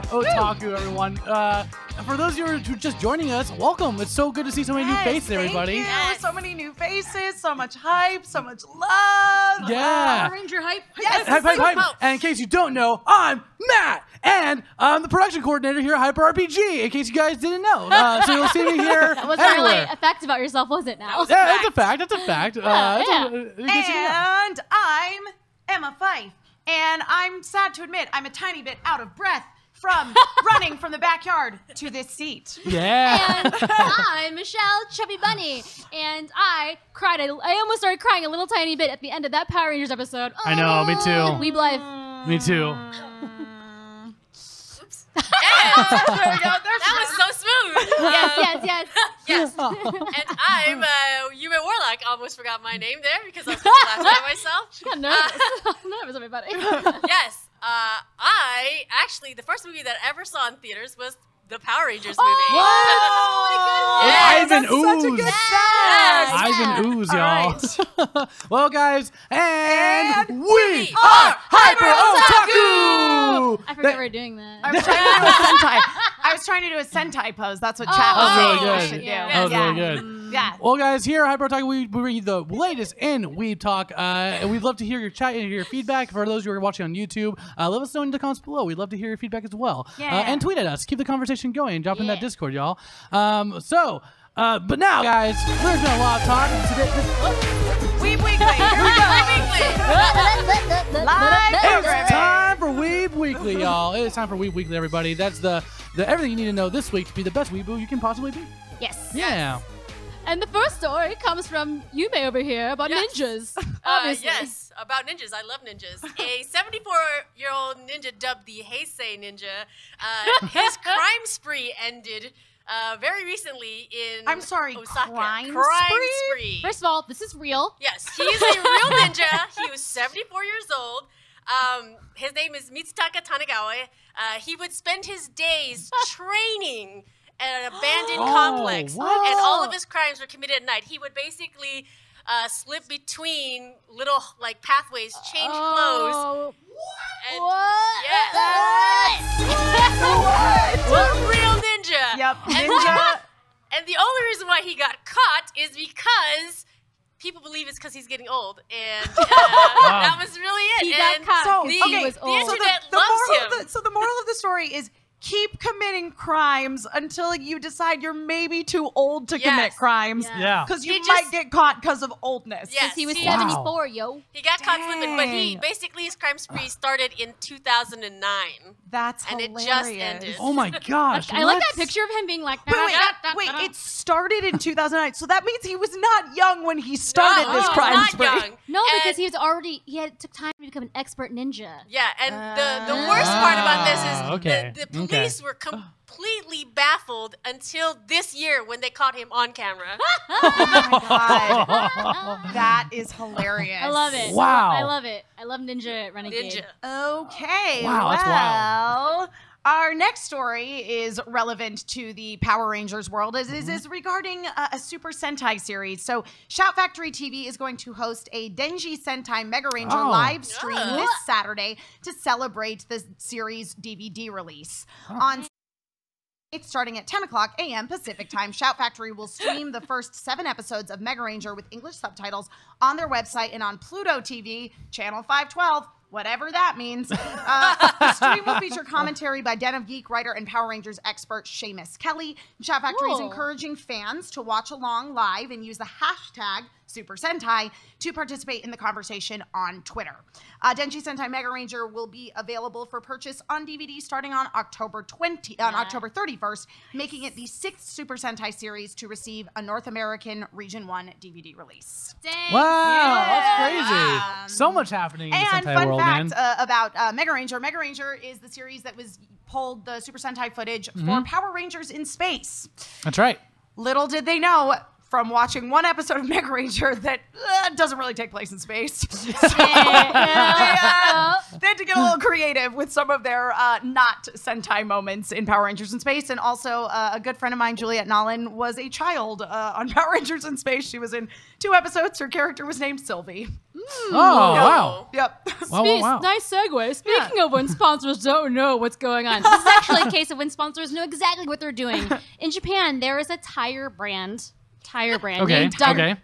HyperOtaku, everyone. For those of you who are just joining us, welcome. It's so good to see so many new faces, everybody. Thank you. So many new faces, so much hype, so much love. Yeah. Power Ranger hype. Yes. Hype. And in case you don't know, I'm Matt, and I'm the production coordinator here at HyperRPG, in case you guys didn't know. So you'll see me here That wasn't everywhere. really a fact about yourself, was it now? Yeah, that's a fact. That's a fact. And I'm Emma Fife. And I'm sad to admit I'm a tiny bit out of breath from running from the backyard to this seat. Yeah. And I'm Michelle Chubby Bunny, and I almost started crying a little tiny bit at the end of that Power Rangers episode. I know, me too. Weeb life. Me too. There we go. That was so smooth. Yes. And I'm Yume Warlock. Almost forgot my name there because I was laughing at myself. I'm nervous. I'm nervous, everybody. Yes. I actually, the first movie that I ever saw in theaters was the Power Rangers movie. Ivan Ooze. Such a good fact. Ivan Ooze, y'all. Right. Well, guys, and we are HyperOtaku! I forgot we were doing that. I was trying to do a Sentai. I was trying to do a Sentai pose. That's what chat was really saying I good. should do. That was really good. Yeah. Well, guys, here at HyperOtaku, we bring you the latest in Weeb Talk, and we'd love to hear your chat and your feedback. For those who are watching on YouTube, let us know in the comments below. We'd love to hear your feedback as well. And tweet at us. Keep the conversation going. Drop in that Discord, y'all. But now, guys, there's been a lot of talk today. Weeb Weekly. Here we go. Live It's programming. time for Weeb Weekly, y'all. It is time for Weeb Weekly, everybody. That's the everything you need to know this week to be the best weeboo you can possibly be. Yes. Yeah. And the first story comes from Yume over here about ninjas. Obviously. Yes, about ninjas. I love ninjas. A 74-year-old ninja dubbed the Heisei ninja. His crime spree ended very recently in I'm sorry, Osaka. crime spree? First of all, this is real. Yes, he's a real ninja. He was 74 years old. His name is Mitsutaka Tanagawa. He would spend his days training at an abandoned complex, what? and all of his crimes were committed at night. He would basically slip between little pathways, change clothes. And, What? Yes. What? Real ninja. Yep. Ninja. And the only reason why he got caught is because people believe it's because he's getting old, and that was really it. He got caught. The, He was the old. internet the loves moral him. of the moral of the story is keep committing crimes until you decide you're maybe too old to commit crimes. Yeah. Because you He might just- get caught because of oldness. Yes. He was Wow. 74, yo. He got caught slipping, but he Dang. basically his crime spree started in 2009. That's And it hilarious. just ended. Oh my gosh. I like that picture of him being like, Wait, it started in 2009, so that means he was not young when he started No, this he was crime not spree. young. No, And- because he took time to become an expert ninja. Yeah, and the worst part about this is okay. the police were completely baffled until this year when they caught him on camera. Oh my god, that is hilarious. I love it. Wow. I love it. I love ninja running Ninja. Okay, Wow, that's wild. Our next story is relevant to the Power Rangers world as is regarding a Super Sentai series. So Shout Factory TV is going to host a Denji Sentai Mega Ranger live stream this Saturday to celebrate the series DVD release. On it's starting at 10 o'clock a.m. Pacific time. Shout Factory will stream the first 7 episodes of Mega Ranger with English subtitles on their website and on Pluto TV, channel 512, whatever that means. The stream will feature commentary by Den of Geek writer and Power Rangers expert Seamus Kelly. Shout Factory is Cool. encouraging fans to watch along live and use the hashtag Super Sentai to participate in the conversation on Twitter. Denji Sentai Mega Ranger will be available for purchase on DVD starting on October 31st, making it the 6th Super Sentai series to receive a North American Region 1 DVD release. Dang. Wow, that's Yeah. crazy. So much happening in the And Sentai fun world, fact man. about Mega Ranger. Mega Ranger is the series that pulled the Super Sentai footage for Power Rangers in Space. That's right. Little did they know from watching one episode of Mega Ranger that doesn't really take place in space. So, they had to get a little creative with some of their not Sentai moments in Power Rangers in Space. And also, a good friend of mine, Juliette Nolan, was a child on Power Rangers in Space. She was in 2 episodes. Her character was named Sylvie. Oh, wow. Yep. Wow. Nice segue. Speaking of when sponsors don't know what's going on, this is actually a case of when sponsors know exactly what they're doing. In Japan, there is a tire brand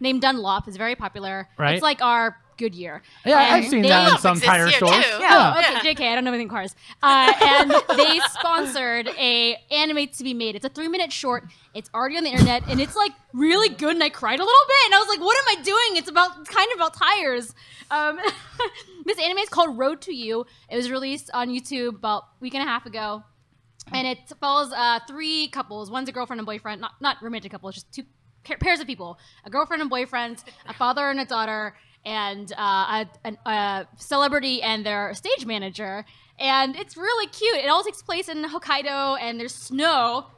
named Dunlop. It's very popular. Right. It's like our Goodyear. Yeah, I've seen that in some tire stores. Yeah. Okay, JK, I don't know anything cars. And they sponsored a anime to be made. It's a 3-minute short. It's already on the internet, and it's like really good. And I cried a little bit, and I was like, "What am I doing?" It's kind of about tires. This anime is called Road to You. It was released on YouTube about a week and a half ago, and it follows 3 couples. One's a girlfriend and boyfriend, not romantic couple, just 2 pairs of people: a girlfriend and boyfriend, a father and a daughter, and a celebrity and their stage manager. And it's really cute. It all takes place in Hokkaido, and there's snow.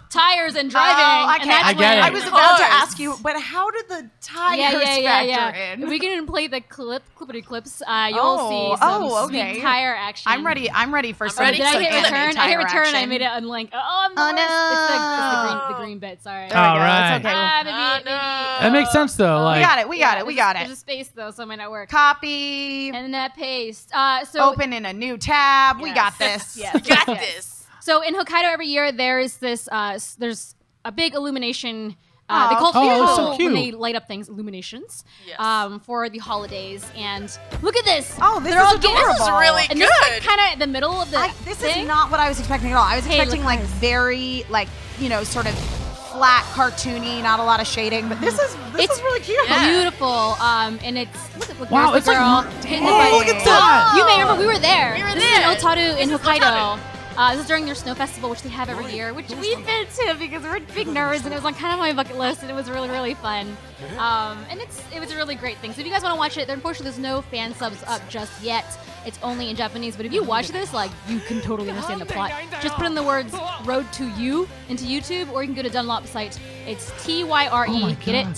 Tires and driving. Okay. And I was about to ask you, but how did the tires factor in? We can play the clippity clips. You'll see some sweet tire action. I'm ready for some. Did I hit return? I hit return. Action. I made it unlink. I'm the worst. No. It's the green bit. Sorry. There we go. right. It's okay. Maybe. That makes sense, though. Like, We got it. There's a space though, so it might not work. Copy. And then paste. So open in a new tab. We got this. Yes. You got this. So in Hokkaido every year there's this there's a big illumination. They call so cute. when they light up things illuminations. Yes. For the holidays. And look at this. Oh, this They're is all adorable. This is really and good. this is like kind of the middle of the This thing. is not what I was expecting at all. I was expecting look like at this. very sort of flat, cartoony, not a lot of shading. But this is really cute. Beautiful. And it's look Wow, there's it's the like girl hitting the button. look at that. You may remember we were there. We were this there. is in Otaru in This is Hokkaido. This is during their snow festival, which they have every year, which we've been to because we're big nerds, and it was on kind of my bucket list, and it was really, really fun. And it was a really great thing. So if you guys want to watch it, unfortunately there's no fan subs up just yet. It's only in Japanese, but if you watch this, like, you can totally understand the plot. Just put in the words "Road to You" into YouTube, or you can go to Dunlop's site. It's TYRE. Get it?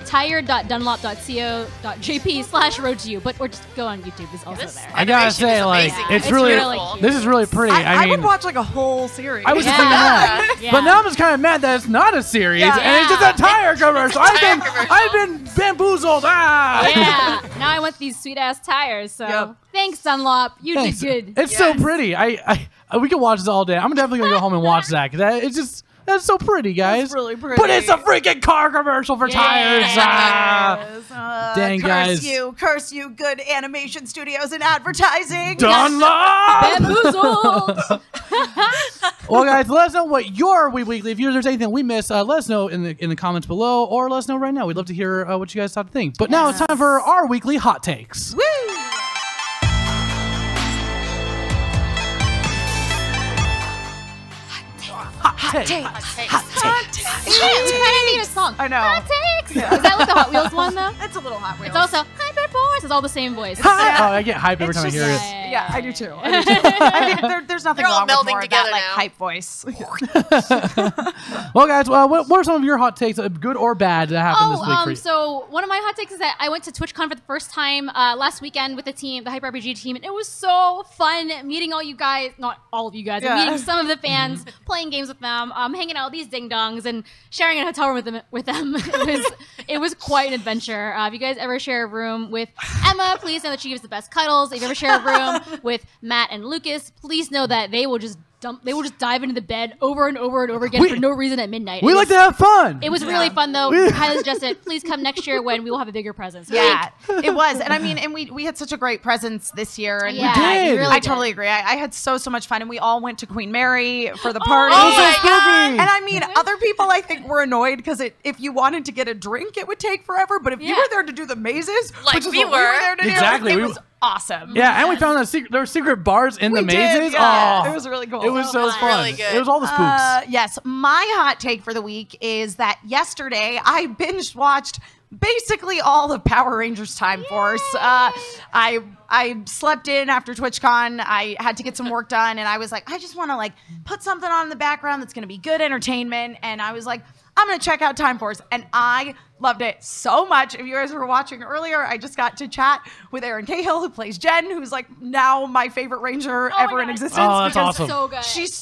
tire.dunlop.co.jp/road to you. But or just go on YouTube. It's also there. I gotta say, like, it's really cute. this is really pretty. I mean, would watch like a whole series. I was just thinking that. Yeah. But now I'm just kind of mad that it's not a series and it's just a tire commercial. I've been bamboozled. Yeah. Now I want these sweet ass tires. So thanks, Dunlop. You Thanks. did good. It's so pretty. We could watch this all day. I'm definitely gonna go home and watch that because that's so pretty, guys. It's really pretty. But it's a freaking car commercial for tires. Dang, guys. Curse you, good animation studios and advertising. Dunlop! Bamboozled. Well, guys, let us know what your weekly. If there's anything we missed, let us know in the comments below, or let us know right now. We'd love to hear what you guys thought to think. But now it's time for our weekly hot takes. Woo! Hot take. I need a song. I know. Hot takes. Is that like the Hot Wheels one though? It's a little Hot Wheels. It's also Hyperforce. It's all the same voice. Oh, I get hype every time I It's hear it. Yeah, I do too. I mean, there's nothing They're all wrong with melding more of that, together like now. hype voice. Well, guys, what are some of your hot takes, good or bad, that happened this week for you? So one of my hot takes is that I went to TwitchCon for the first time last weekend with the team, the Hyper RPG team, and it was so fun meeting all you guys, not all of you guys, but meeting some of the fans, playing games with them, hanging out with these ding dongs, and sharing a hotel room with them. It was quite an adventure. If you guys ever share a room with Emma, please know that she gives the best cuddles. If you ever share a room with Matt and Lucas, please know that they will just dive into the bed over and over and over again for no reason at midnight. We like to have fun. It was really fun though. Highly suggest it. Please come next year when we will have a bigger presence. Yeah, it was, and I mean, and we had such a great presence this year, and Yeah, did. you really I did. totally agree. I had so much fun, and we all went to Queen Mary for the party. Oh my God. And I mean, other people I think were annoyed because if you wanted to get a drink, it would take forever. But if you Yeah. were there to do the mazes, Like which is we what we were were. there to Exactly. do, We- it was awesome. Yeah, and we found that there were secret bars in the We did, mazes. yeah. Oh, It was really cool. It was so fun. fun. Really good. It was all the spooks. Yes, my hot take for the week is that yesterday I binge watched basically all of Power Rangers Time Force. I slept in after TwitchCon. I had to get some work done, and I was like, I just want to like put something on in the background that's going to be good entertainment. And I was like, I'm going to check out Time Force, and I Loved it so much. If you guys were watching earlier, I just got to chat with Erin Cahill, who plays Jen, who's like now my favorite ranger ever in existence. Oh, that's awesome. So good. She's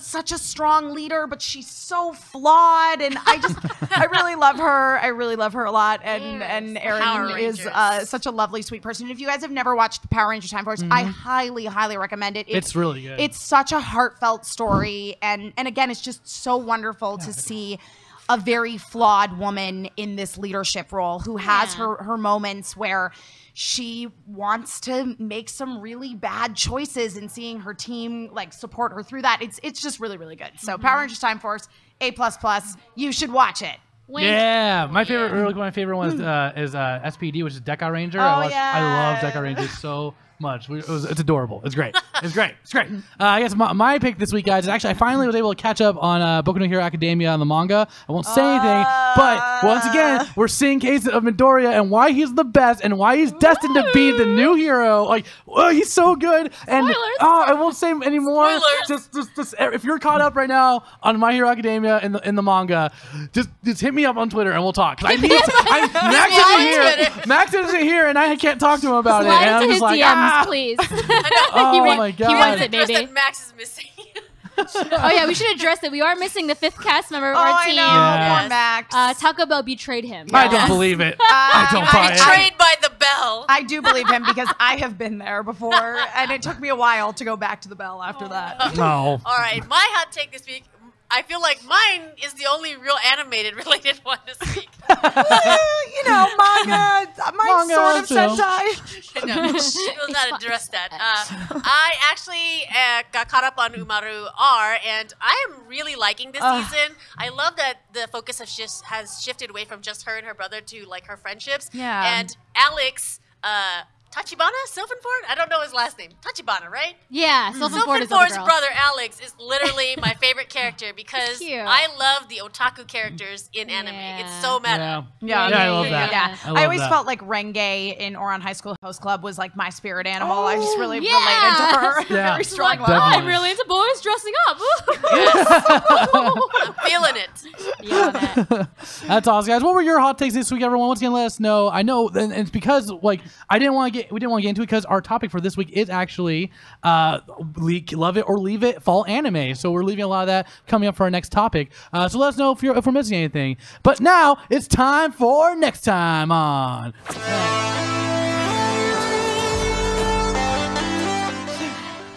such a strong leader, but she's so flawed, and I really love her. I really love her a lot, and Erin is such a lovely, sweet person. If you guys have never watched the Power Rangers Time Force, I highly, highly recommend it. It's really good. It's such a heartfelt story, and again, it's just so wonderful to see a very flawed woman in this leadership role who has her moments where she wants to make some really bad choices, and seeing her team like support her through that. It's just really, really good. So Power Rangers Time Force, A++. You should watch it. Wink. Yeah, my favorite one is SPD, which is Deca Ranger. I love Deca Ranger so much. It's adorable. It's great. It's great. I guess my pick this week, guys, is actually I finally was able to catch up on Boku no Hero Academia on the manga. I won't say anything, but once again, we're seeing cases of Midoriya and why he's the best and why he's destined to be the new hero. Like, he's so good. And I won't say anymore. Just if you're caught up right now on My Hero Academia in the manga, just hit me up on Twitter and we'll talk. Max isn't here, and I can't talk to him about it. And I'm just like, please. Oh my god. He wants it, baby. That Max is missing. Oh yeah, we should address it. We are missing the 5th cast member of our team. Poor Max. Taco Bell betrayed him. I don't believe it. I don't buy it. Betrayed by the bell. I do believe him because I have been there before, and it took me a while to go back to the bell after that. No. All right, my hot take this week. I feel like mine is the only real animated related one this week. Manga. Mine's sort of Sentai. No, we'll not address that. I actually got caught up on Umaru R, and I am really liking this season. I love that the focus has shifted away from just her and her brother to like her friendships. Yeah. And Alex, Tachibana? Sylvanford? I don't know his last name. Tachibana, right? Yeah, Sylvanford is the Sylvanford's girl. brother Alex is literally my favorite character because Cute. I love the otaku characters in anime. It's so meta. Yeah, I love that. Yeah. I love always that. felt like Renge in Oran High School Host Club was like my spirit animal. I just really related to her. Yeah. Very strong Like, love. I'm really into boys dressing up. I'm feeling it. Yeah, That's awesome, guys. What were your hot takes this week, everyone? Once again, let us know. I know, and it's because like we didn't want to get into it because our topic for this week is actually love it or leave it fall anime. So we're leaving a lot of that coming up for our next topic. So let us know if we're missing anything. But now it's time for next time on.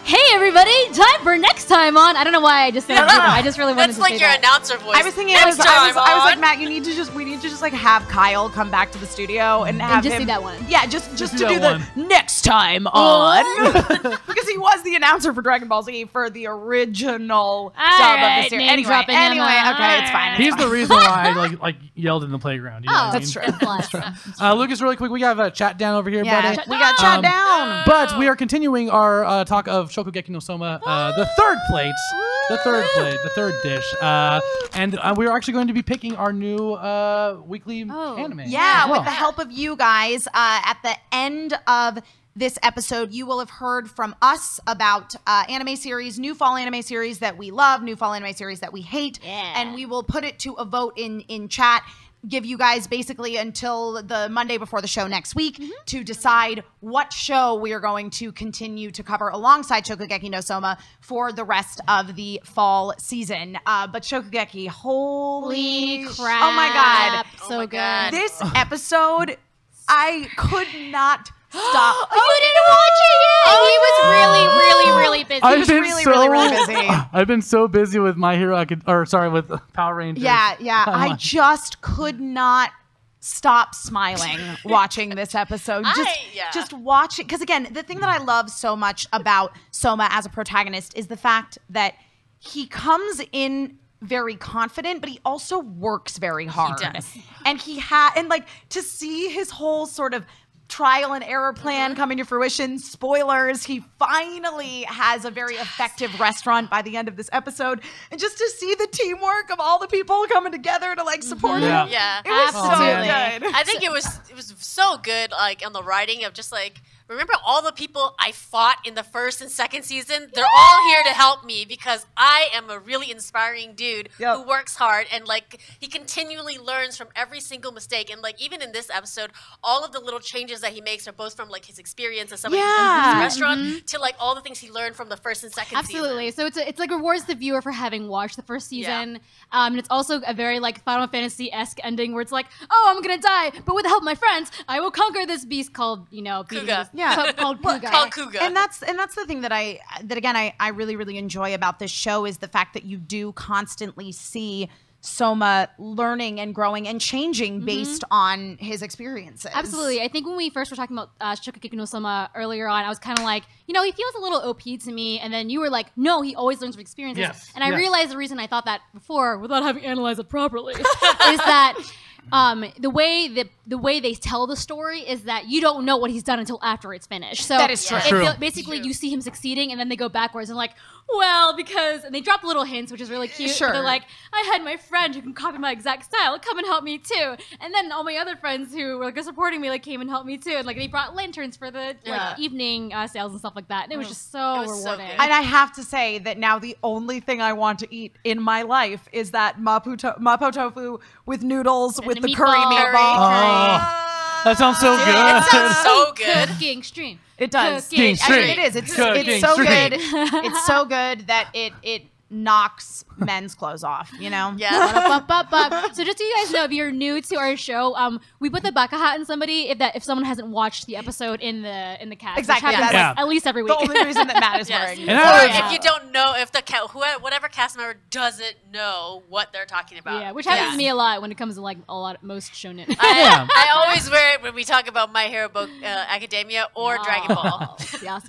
Hey everybody, time for next time on. I don't know why I just said it. I just really wanted That's to like say your that. announcer voice. I was thinking, Next I was time like, on. Matt, we need to just like have Kyle come back to the studio and have just him do that one. Yeah, just to do do that the next time on because he was the announcer for Dragon Ball Z for the original sub of right, the series. name Anyway, dropping him. okay, it's fine. He's the reason why I like yelled in the playground. You know Oh, what I that's mean? true. Lucas, really quick, we have a chat down over here, buddy. We got shot down. But we are continuing our talk of Shokugeki no Soma, the third plate, the third dish, and we're actually going to be picking our new weekly anime. Yeah, as well. with the help of you guys. At the end of this episode, you will have heard from us about anime series, new fall anime series that we love, new fall anime series that we hate, and we will put it to a vote in chat. Give you guys basically until the Monday before the show next week to decide what show we are going to continue to cover alongside Shokugeki no Soma for the rest of the fall season. But Shokugeki, holy crap. Oh my God. So good. This episode, I could not stop. You didn't watch it yet. He was really busy. really busy. I've been so busy with My Hero, with Power Rangers. Yeah. I just could not stop smiling watching this episode. Just watch it. Because again, the thing that I love so much about Soma as a protagonist is the fact that he comes in very confident, but he also works very hard. He does. And like to see his whole sort of trial and error plan coming to fruition. Spoilers, he finally has a very effective restaurant by the end of this episode. And just to see the teamwork of all the people coming together to like support him. Yeah. It was so Absolutely. good. I think it was so good, like on the writing of just like remember all the people I fought in the first and second season? They're all here to help me because I am a really inspiring dude who works hard and like he continually learns from every single mistake. And like even in this episode, all of the little changes that he makes are both from like his experience as somebody in his restaurant to like all the things he learned from the first and second Absolutely. season. So it's like rewards the viewer for having watched the first season. And it's also a very like Final Fantasy-esque ending where it's like, oh, I'm gonna die, but with the help of my friends, I will conquer this beast called, Kuga. called Kuga. Called Kuga. And that's the thing that I really, really enjoy about this show is the fact that you do constantly see Soma learning and growing and changing based on his experiences. Absolutely. I think when we first were talking about Shokugeki no Soma earlier on, I was kind of like, he feels a little OP to me. And then you were like, no, he always learns from experiences. Yes. And I realized the reason I thought that before, without having analyzed it properly, is that the way they tell the story is that you don't know what he's done until after it's finished. So that is true. Basically, you see him succeeding, and then they go backwards and like, well, and they drop little hints, which is really cute. Sure. They're like, I had my friend who can copy my exact style. Come and help me too. And then all my other friends who were like supporting me came and helped me too. And like they brought lanterns for the evening sales and stuff like that. And it was just so rewarding. And I have to say that now the only thing I want to eat in my life is that mapo tofu with noodles with the curry meatball. That sounds so good. It sounds so good. Cooking stream. It does. Cooking I mean, it is. It's so good. It's so good that it knocks men's clothes off, Yeah. So just so you guys know, if you're new to our show, we put the baka hat in somebody if someone hasn't watched the episode in the cast. Exactly. Which happens, at least every week. The only reason that Matt is wearing. Or if you don't know, if whatever cast member doesn't know what they're talking about. Yeah, which happens to me a lot when it comes to like most shonen. I always wear it when we talk about My Hero Academia or Dragon Ball. Yes.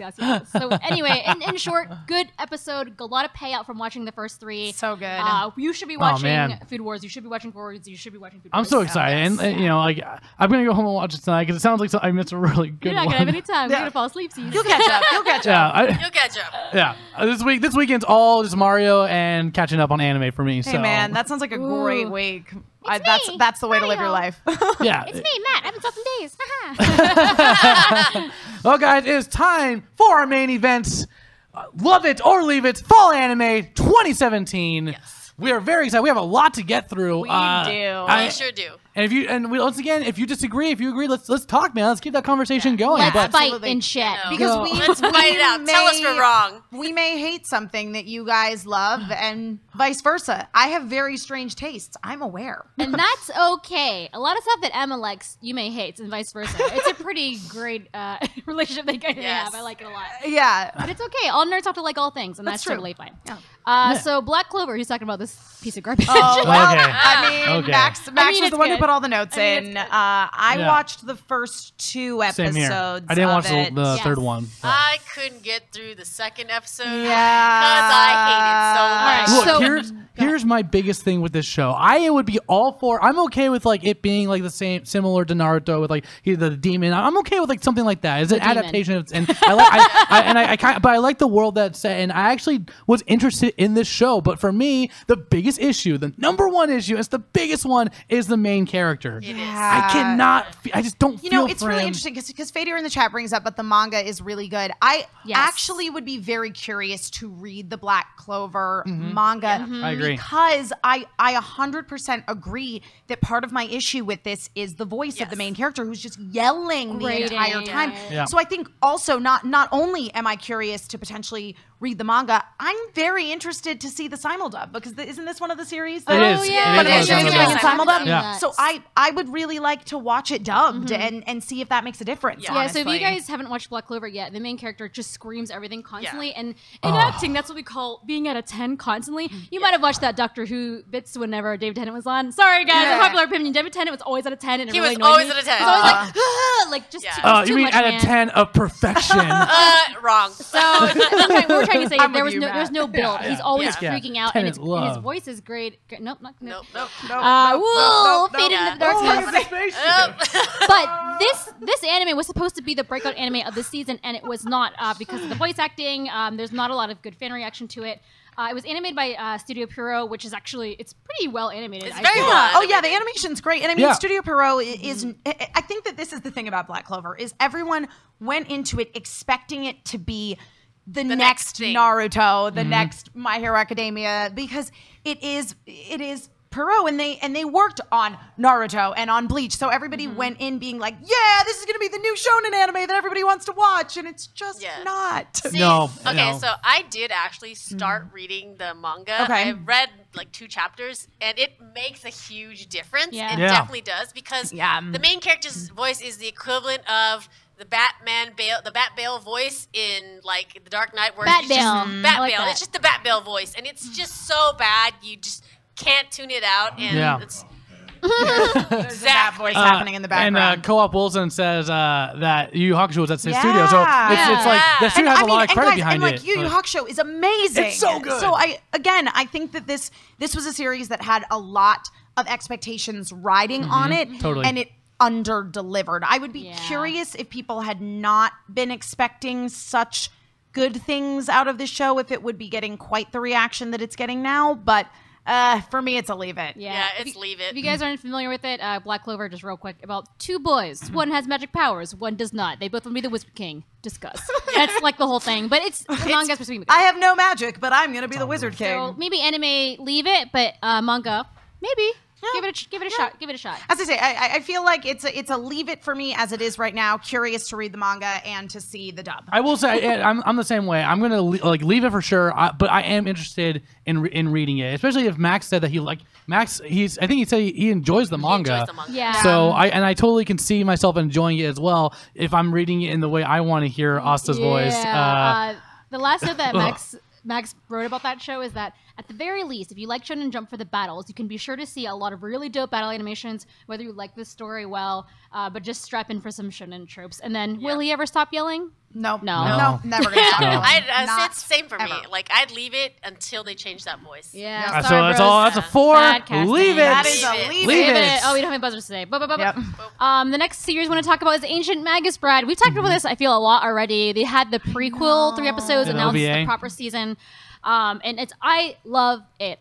So anyway, in short, good episode. A lot of payout from watching the first 3. So good. You should be watching Food Wars. You should be watching Forwards. You should be watching Food Wars. I'm so excited, and I'm gonna go home and watch it tonight because it sounds like I missed a really good one. You're not gonna have any time. You're gonna fall asleep. So You'll catch up. You'll catch up. You'll catch up. Yeah. This weekend's all just Mario and catching up on anime for me. Hey man, that sounds like a great week. That's the way to live your life. Yeah. It's me, Matt. I haven't slept in days. Well, guys, it is time for our main events. Love it or leave it, Fall Anime 2017. Yes. We are very excited. We have a lot to get through. We do. We sure do. And once again, if you disagree, if you agree, let's talk, man. Let's keep that conversation going. Let's fight in chat. Because let's fight it out. Tell us we're wrong. We may hate something that you guys love, and vice versa. I have very strange tastes. I'm aware. And that's okay. A lot of stuff that Emma likes, you may hate, and vice versa. It's a pretty great relationship they guys have. I like it a lot. Yeah. But it's okay. All nerds have to like all things, and that's totally fine. Yeah. So Black Clover, he's talking about this piece of garbage. Oh, well, Okay. I mean, Max is the one who put all the notes in. I watched the first 2 episodes. Same here. I didn't watch the third one. So. I couldn't get through the second episode because Yeah. I hate it so much. Look, here's my biggest thing with this show. I would be all for. I'm okay with like it being like the same, similar to Naruto with like the demon. I'm okay with like something like that. It's an adaptation, and but I like the world that's set. And I actually was interested in this show. But for me, the biggest issue, the number one issue, it's the biggest one, is the main character. It is. I cannot. I just don't. It's really interesting because Fader in the chat brings up, but the manga is really good. I actually would be very curious to read the Black Clover manga. I agree. Because I 100% agree that part of my issue with this is the voice of the main character who's just yelling the entire time. Yeah. So I think also not only am I curious to potentially read the manga, I'm very interested to see the simuldub because isn't this one of the series? It is. But It is. it is doing in simuldub. Yeah. So I would really like to watch it dubbed and see if that makes a difference. Yeah, so if you guys haven't watched Black Clover yet, the main character just screams everything constantly. And in acting, that's what we call being at a 10 constantly. You might have watched that Doctor Who bits whenever David Tennant was on. Sorry, guys, unpopular opinion. David Tennant was always at a 10, and He really was always at a 10. So I was like, just too you mean much, at man. a 10 of perfection? Wrong. So what we're trying to say, I'm there with you, there's no build. Yeah, He's always yeah. freaking out, 10 and is his love. voice is great. Nope, not Nope. fade into the darkness. But this anime was supposed to be the breakout anime of the season, and it was not because of the voice acting. There's not a lot of good fan reaction to it. It was animated by Studio Pierrot, which is actually it's pretty well animated. It's very feel. well. Oh yeah, the animation's great, and I mean, Yeah. Studio Pierrot is. I think that this is the thing about Black Clover is everyone went into it expecting it to be the next thing. Naruto, the next My Hero Academia, because it is Pierrot, and they worked on Naruto and on Bleach, so everybody went in being like, yeah, this is gonna be the new shonen anime that everybody wants to watch, and it's just not. See, No, Okay, no. so I did actually start reading the manga. Okay. I read like 2 chapters, and it makes a huge difference. Yeah. It Yeah. definitely does, because Yeah. the main character's voice is the equivalent of the Bat Bale voice in like The Dark Knight, where Bat he's just Bale. Bat I like Bale. that. It's just the Bat Bale voice, and it's just so bad you just can't tune it out, and Yeah. it's There's that voice happening in the background. And Co-op Wilson says that Yu Yu Hakusho was at his studio, so it's like Yeah. that studio has a lot of credit guys, behind and it. Yu Yu Hakusho is amazing. It's so good. So I think that this was a series that had a lot of expectations riding on it, Totally. and it under delivered. I would be Yeah. curious if people had not been expecting such good things out of the show, if it would be getting quite the reaction that it's getting now. But for me, it's a leave it. yeah, it's leave it. If you guys aren't familiar with it, Black Clover, just real quick, about 2 boys. One has magic powers, one does not. They both want to be the Wizard King. Discuss. That's like the whole thing. But it's the manga's supposed to be I have no magic, but I'm gonna be the Wizard King. So maybe anime, leave it, but manga, maybe. Give it a shot. Give it a shot. As I say, I feel like it's a leave it for me as it is right now. Curious to read the manga and to see the dub. I will say I'm the same way. I'm gonna leave it for sure, but I am interested in reading it, especially if Max said that I think he said he enjoys the manga. He enjoys the manga. Yeah. So I totally can see myself enjoying it as well if I'm reading it in the way I want to hear Asta's voice. The last note that Max wrote about that show is that at the very least, if you like Shonen Jump for the battles, you can be sure to see a lot of really dope battle animations, whether you like the story well, but just strap in for some shonen tropes. And then, will he ever stop yelling? No, No. never gonna stop. No. Not It's the same for me. ever. Like, I'd leave it until they change that voice. Yeah. So that's all. That's a 4. Bad casting. Leave it. That is a leave Leave it. it. Oh, we don't have any buzzers today. Yep. The next series we want to talk about is Ancient Magus Bride. We've talked about this, I feel, a lot already. They had the prequel, 3 episodes, and now it's OVA. the proper season. And I love it.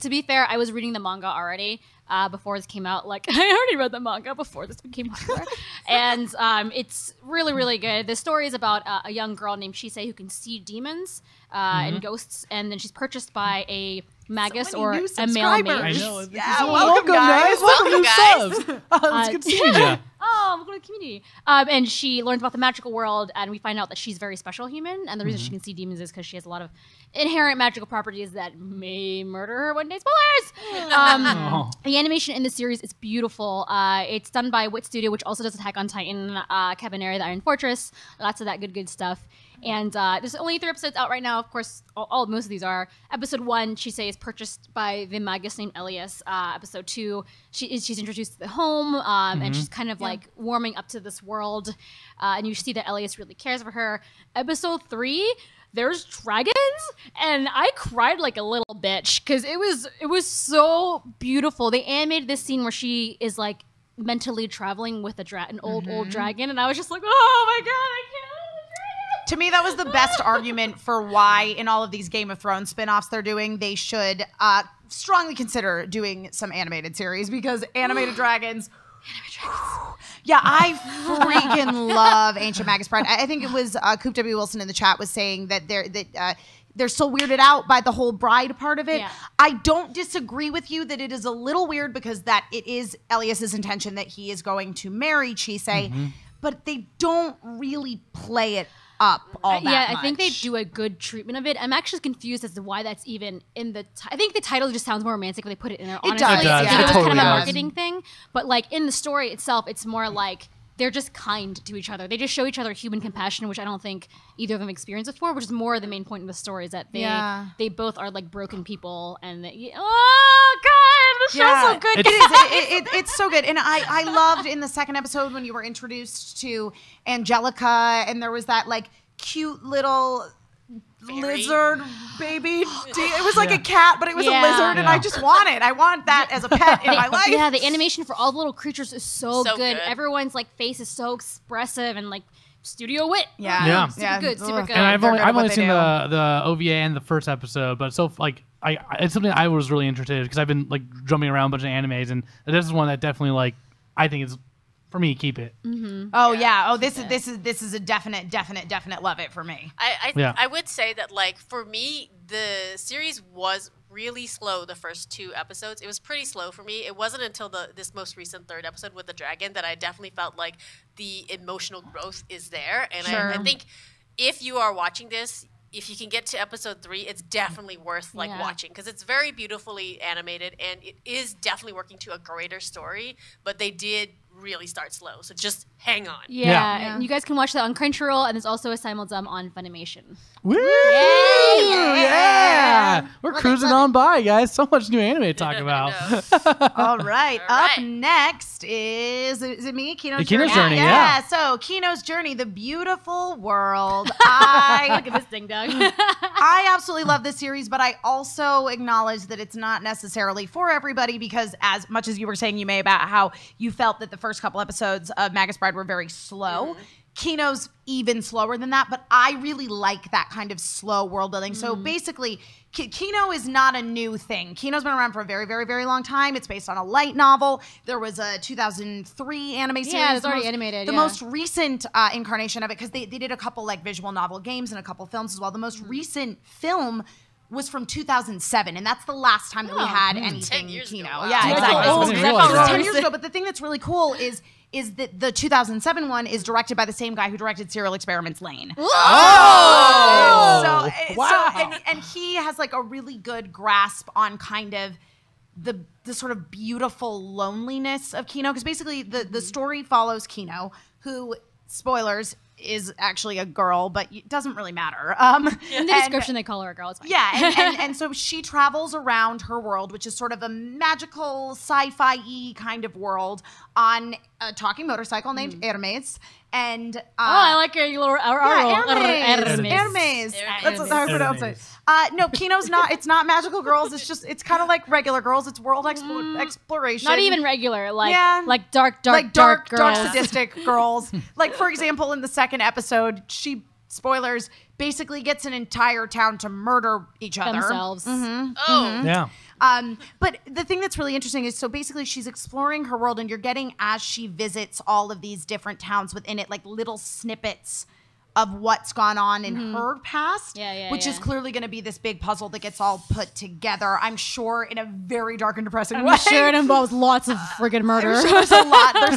To be fair, I was reading the manga already before this came out. Like, I already read the manga before this became popular. And it's really, really good. The story is about a young girl named Heisei who can see demons and ghosts. And then she's purchased by a magus many or new a male subscribers. mage. I know. Yeah, So welcome, guys. Welcome, Welcome, new guys. subs. It's good seeing you. Oh, I'm going to the community. And she learns about the magical world, and we find out that she's a very special human. And the reason she can see demons is because she has a lot of inherent magical properties that may murder her one day. Spoilers! The animation in the series is beautiful. It's done by Wit Studio, which also does Attack on Titan, Cabaneri, the Iron Fortress, lots of that good stuff. And there's only 3 episodes out right now. Of course, most of these are. Episode 1, Heisei is purchased by the magus named Elias. Episode 2, she's introduced to the home, and she's kind of like warming up to this world. And you see that Elias really cares for her. Episode 3, there's dragons, and I cried like a little bitch because it was so beautiful. They animated this scene where she is like mentally traveling with an old dragon, and I was just like, oh my god, I can't. To me, that was the best argument for why in all of these Game of Thrones spin-offs they're doing, they should strongly consider doing some animated series, because animated dragons. Yeah, I freaking love Ancient Magus Bride. I think it was Coop W. Wilson in the chat was saying that they're so weirded out by the whole bride part of it. Yeah. I don't disagree with you that it is a little weird, because that it is Elias's intention that he is going to marry Heisei, but they don't really play it up all that Yeah, I think they much. do a good treatment of it. I'm actually confused as to why that's even in the. I think the title just sounds more romantic when they put it in there. Honestly, does. It does. I think It it was totally kind of a does. marketing thing. But like in the story itself, it's more like they're just kind to each other. They just show each other human compassion, which I don't think either of them experienced before. Which is more the main point of the story, is that they both are like broken people, and oh god, the show's so good. It's so good. And I loved in the second episode when you were introduced to Angelica, and there was that like cute little lizard baby. It was like a cat, but it was a lizard, and I just want it. I want that as a pet in my life. Yeah, the animation for all the little creatures is so So good. good. Everyone's like face is so expressive and like studio wit. Yeah. Super good, super good. And I've only seen do. the OVA and the first episode, but so like it's something I was really interested in because I've been like jumping around a bunch of animes, and this is one that definitely like I think is for me keep it. Oh yeah. Oh, this is a definite love it for me. I would say that like for me the series was really slow the first 2 episodes. It was pretty slow for me. It wasn't until this most recent 3rd episode with the dragon that I definitely felt like the emotional growth is there. And I think if you are watching this, if you can get to episode 3, it's definitely worth like watching because it's very beautifully animated and it is definitely working to a greater story. But they did really start slow, so just hang on. Yeah. And you guys can watch that on Crunchyroll, and there's also a simulcum on Funimation. Woo! Yeah! We're cruising on by, guys. So much new anime to talk about. All right. Up next is it me? Kino's Journey. Yeah. So Kino's Journey, the beautiful world. Look at this thing, Doug. I absolutely love this series, but I also acknowledge that it's not necessarily for everybody because as much as you were saying, Yume, about how you felt that the first couple episodes of Magus Bride were very slow, Kino's even slower than that, but I really like that kind of slow world building. So basically, Kino is not a new thing. Kino's been around for a very, very, very long time. It's based on a light novel. There was a 2003 anime series. Yeah, it's already animated. The most recent incarnation of it, because they did a couple like visual novel games and a couple films as well. The most recent film was from 2007, and that's the last time that we had anything 10 years Kino. ago. Wow. Yeah, exactly. It was 10 years ago, but the thing that's really cool is that the 2007 one is directed by the same guy who directed Serial Experiments Lane. Oh! And he has like a really good grasp on kind of the sort of beautiful loneliness of Kino, because basically the story follows Kino, who, spoilers, is actually a girl, but it doesn't really matter. In the description, they call her a girl. It's fine. Yeah, and so she travels around her world, which is sort of a magical sci-fi-y kind of world, on a talking motorcycle named Hermes. And I like your little Hermes. That's how I pronounce it. No, Kino's not. It's not magical girls. It's kind of like regular girls. It's world exploration. Not even regular. Like dark girls. Dark sadistic girls. Like, for example, in the second episode, she, spoilers, basically gets an entire town to murder each other themselves. Yeah. But the thing that's really interesting is, so basically she's exploring her world, and you're getting, as she visits all of these different towns within it, like little snippets of what's gone on in her past, which is clearly going to be this big puzzle that gets all put together, I'm sure, in a very dark and depressing way. I'm sure it involves lots of friggin' murder. I'm sure there's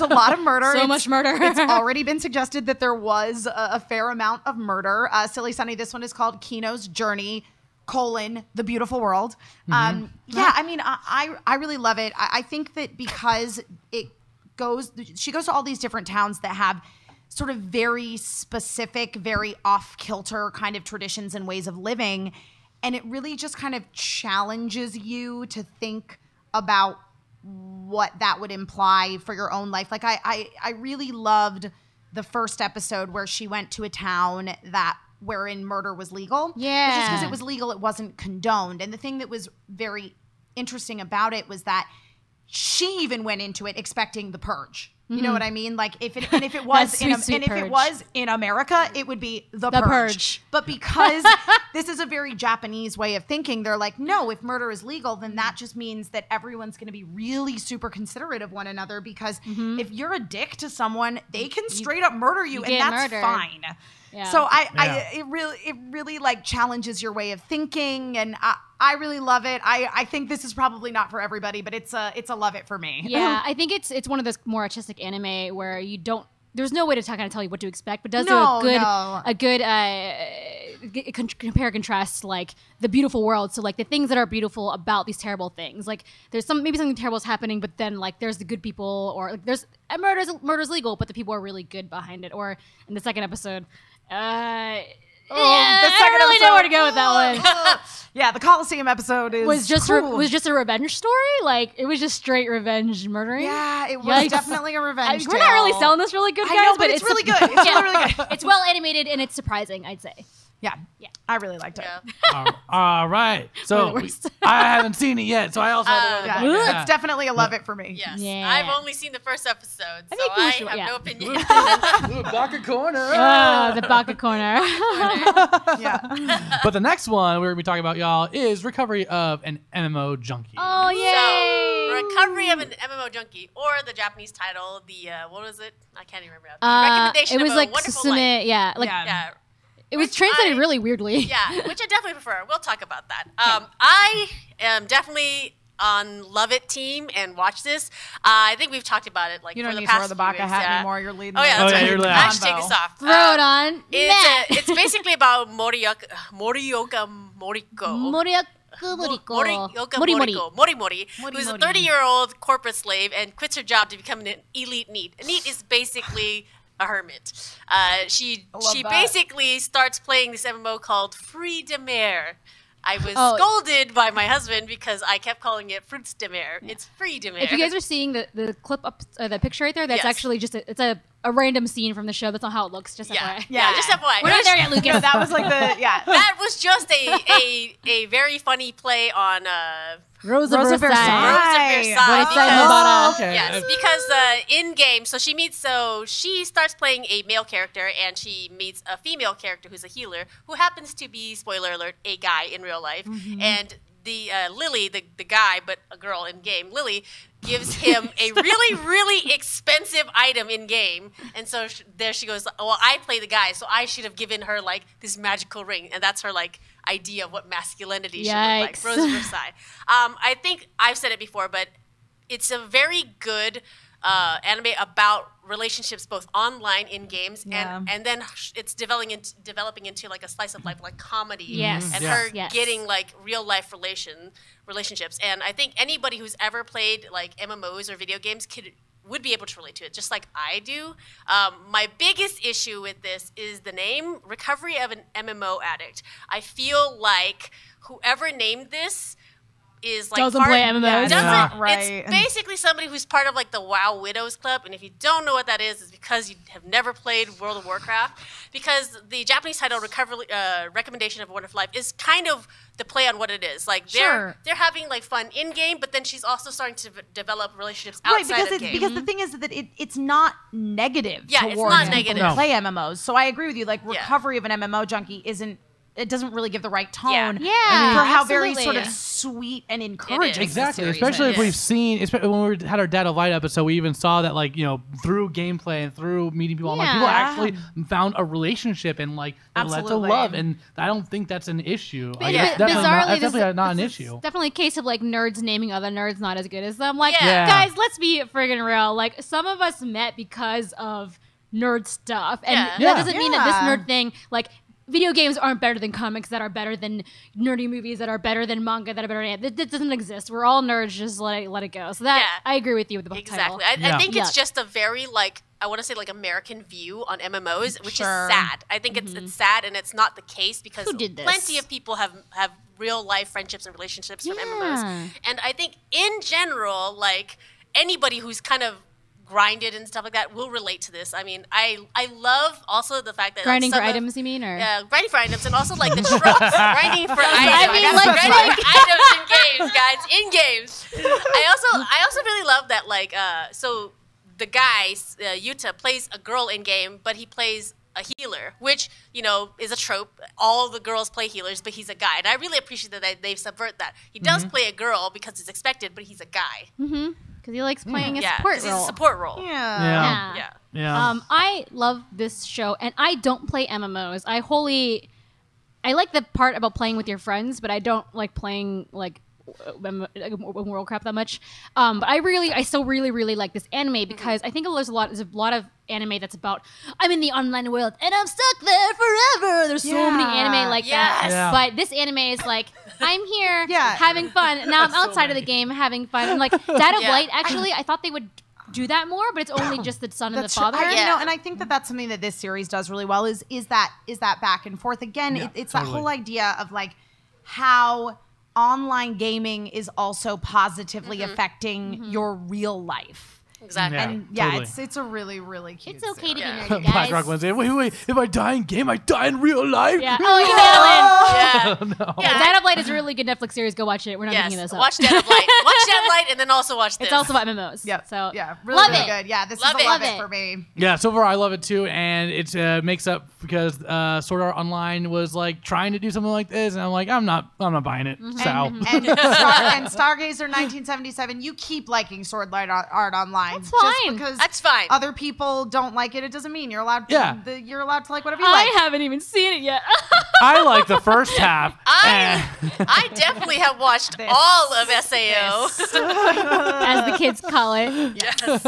a lot of murder. So much murder. It's already been suggested that there was a fair amount of murder. Silly Sunny, this one is called Kino's Journey, the beautiful world. I mean, I really love it. I think that because she goes to all these different towns that have sort of very specific, very off-kilter kind of traditions and ways of living, and it really just kind of challenges you to think about what that would imply for your own life. Like I really loved the first episode where she went to a town wherein murder was legal. Yeah. Just because it was legal, it wasn't condoned. And the thing that was very interesting about it was that she even went into it expecting the purge. You know what I mean? Like if it was it was in America, it would be the purge. But because this is a very Japanese way of thinking, they're like, no, if murder is legal, then that just means that everyone's going to be really super considerate of one another, because if you're a dick to someone, they can straight up murder you, and that's fine. Yeah. So it really like challenges your way of thinking, and I really love it. I think this is probably not for everybody, but it's a love it for me. Yeah, I think it's one of those more artistic anime where there's no way to kind of tell you what to expect, but does do a good compare and contrast, like the beautiful world. So like the things that are beautiful about these terrible things, like there's maybe something terrible is happening, but then like there's the good people, or like there's murder's legal, but the people are really good behind it. Or in the second episode, I don't really know where to go with that one. Yeah, the Coliseum episode was just a revenge story. Like it was just straight revenge murdering. Yeah, it was definitely a revenge. We're not really selling this really good, guys. I know, but it's really good. It's really good. It's well animated and it's surprising, I'd say. Yeah. I really liked it. Yeah. All right. So I haven't seen it yet, so I also have to It's definitely a love it for me. Yes. Yeah. I've only seen the first episode, so think we should- I have yeah. no opinion. Ooh, Baka Corner. Oh, the Baka Corner. Yeah. But the next one we're going to be talking about, y'all, is recovery of an MMO junkie. Oh, yay. So, recovery of an MMO junkie, or the Japanese title, the what was it? I can't even remember. The recommendation it was of like a wonderful Susume, life. yeah. Like, Yeah. it was Which translated really weirdly. Yeah, which I definitely prefer. We'll talk about that. I am definitely on Love It team and watch this. I think we've talked about it like You for don't the need to past wear the few Baka weeks, hat yeah. anymore. You're leading. Oh yeah, the that's you're right. left. I should take this off. Throw it on. Matt. It's basically about Morioka Moriko. Mori, who's a 30-year-old corporate slave and quits her job to become an elite NEET. A NEET is basically a hermit. She that. basically starts playing this MMO called Free de Mer. I was scolded by my husband because I kept calling it Fruits de Mer. It's Free de Mer. If you guys are seeing the clip up, the picture right there, that's Yes. actually just it's a random scene from the show. That's not how it looks. Just FYI. Yeah, just FYI. We're not there yet, Lucas. No, that was like the That was just a very funny play on Rosa Rosa Versailles. Versailles. Versailles. Because- okay. Yes, because in game, so she starts playing a male character and she meets a female character who's a healer who happens to be, spoiler alert, a guy in real life. And the Lily, the guy, but a girl in game, Lily gives him a really, really expensive item in game. And so there she goes, well, I play the guy, so I should have given her like this magical ring. And that's her like idea of what masculinity should look like. Yikes. Rosa Versailles. I think I've said it before, but it's a very good anime about relationships both online in games and then it's developing into like a slice of life, like comedy. Yes. And Yeah. her Yes. getting like real life relationships. And I think anybody who's ever played like MMOs or video games would be able to relate to it, just like I do. My biggest issue with this is the name, Recovery of an MMO Addict. I feel like whoever named this is like Doesn't play MMOs. Yeah, it's doesn't, not right. It's basically somebody who's part of like the WoW Widows Club, and if you don't know what that is, it's because you have never played World of Warcraft. Because the Japanese title Recommendation of a Wonderful Life is kind of the play on what it is. Like they're having like fun in game, but then she's also starting to develop relationships outside of game. Because the thing is that it's not negative. Yeah, it's towards not people negative. who No. play MMOs. So I agree with you. Like Yeah. recovery of an MMO junkie it doesn't really give the right tone Yeah, for how very absolutely. sort of sweet and encouraging Exactly, the series especially is. if we've seen, when we had our Dad of Light episode, we even saw that, like, through gameplay and through meeting people online, people Yeah. actually found a relationship and like it led to Absolutely. love, and I don't think that's an issue. Like, But it's definitely not, bizarrely, that's definitely this not an is issue. Definitely a case of like nerds naming other nerds not as good as them. Like, Yeah. guys, let's be friggin' real. Like, some of us met because of nerd stuff, and Yeah. that Yeah. doesn't mean that this Yeah. nerd thing, like. Video games aren't better than comics that are better than nerdy movies that are better than manga that are better than that doesn't exist. We're all nerds. Just let it go. So that I agree with you with the book Exactly. title. I think it's Yuck. just a very like I want to say like American view on MMOs, which Sure. is sad. I think it's sad, and it's not the case because Who did this? plenty of people have real life friendships and relationships from MMOs. And I think in general, like anybody who's kind of grinded and stuff like that will relate to this. I mean, I love also the fact that Grinding like, for some of- items, you mean, or Yeah, grinding for items, and also like the tropes. Grinding for items. mean, like, grinding for items in games, guys. In games. I also really love that like so the guy Yuta plays a girl in game, but he plays a healer, which is a trope. All the girls play healers, but he's a guy, and I really appreciate that they've subvert that. He does play a girl because it's expected, but he's a guy. because he likes playing a Yeah, support 'cause role. he's a support role. Yeah. Yeah. Yeah. I love this show, and I don't play MMOs. I like the part about playing with your friends, but I don't like playing like World Crap that much. But I still really, really like this anime because I think there's a lot of anime that's about I'm in the online world and I'm stuck there forever. There's so many anime like that. Yes. Yeah. But this anime is like I'm here Yeah. having fun. And now I'm outside of the game having fun. And like Dad of Yeah. Light, actually, I thought they would do that more, but it's only just the son and the That's father. true. Yeah. And I think that's something that this series does really well is that back and forth. Again, Yeah, it's totally. that whole idea of like how online gaming is also positively affecting your real life. Exactly. And yeah, totally. it's a really, really cute It's okay to be Yeah. nerdy, guys. Black Rock Wednesday. Wait. If I die in game, I die in real life. Yeah. Oh, you Alan. Yeah. Yeah, Dead of Light is a really good Netflix series. Go watch it. We're not Yes. making this up. Watch Dead of Light. Watch Dead of Light, and then also watch this. It's also about MMOs. Yeah. So yeah, really, love really it. good. Yeah, this Love is a it. love Love it it. for me. Yeah, so far I love it too, and it makes up because Sword Art Online was like trying to do something like this, and I'm like, I'm not buying it. Mm-hmm. So And Stargazer 1977, you keep liking Sword Art Online. That's Just fine. because That's fine. other people don't like it, it doesn't mean you're allowed to, Yeah. you're allowed to like whatever you I like. haven't even seen it yet. I like the first half. I definitely have watched This. all of SAO. As the kids call it. Yes.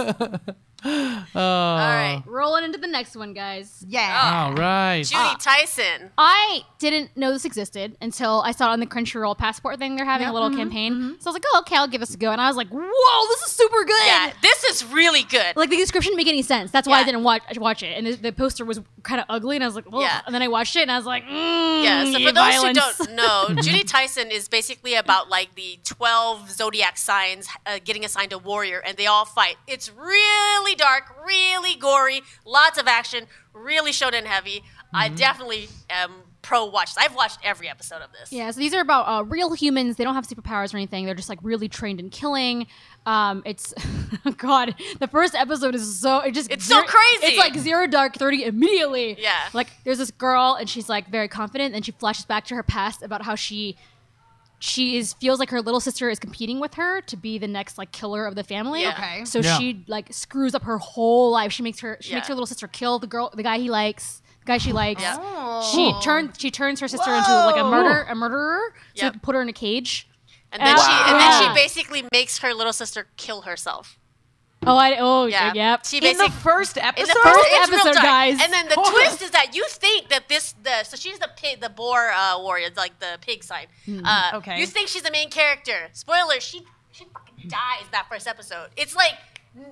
All right. Rolling into the next one, guys. Yeah. All right. Juni Taisen. I didn't know this existed until I saw it on the Crunchyroll passport thing. They're having a little campaign. So I was like, oh, okay, I'll give this a go. And I was like, whoa, this is super good. Yeah, this is really good. Like, the description didn't make any sense. That's why I Yeah. didn't watch it. And the poster was kind of ugly. And I was like, well, Yeah. and then I watched it and I was like, Yeah, so for those violence. who don't know, Juni Taisen is basically about like the 12 Zodiac signs getting assigned a warrior, and they all fight. It's really dark, really gory, lots of action, really shonen heavy. I definitely am pro watch. I've watched every episode of this. Yeah, so these are about real humans. They don't have superpowers or anything. They're just like really trained in killing. It's God. The first episode is so It's so crazy. It's like 0 dark 30 immediately. Yeah. Like there's this girl and she's like very confident, and she flashes back to her past about how she feels like her little sister is competing with her to be the next like killer of the family. Yeah. Okay. So Yeah. she like screws up her whole life. She makes her Yeah. little sister kill the guy he likes, the guy she likes. Yeah. Oh. She turns her sister into like a murderer, so Yep. they put her in a cage. And then Wow. she basically makes her little sister kill herself. Yeah. Yep. She In the basically first episode? in the First it's real episode, dark. guys. And then the twist is that you think that so she's the boar warrior, like the pig sign. Okay. You think she's the main character. Spoiler: she fucking dies that first episode. It's like Did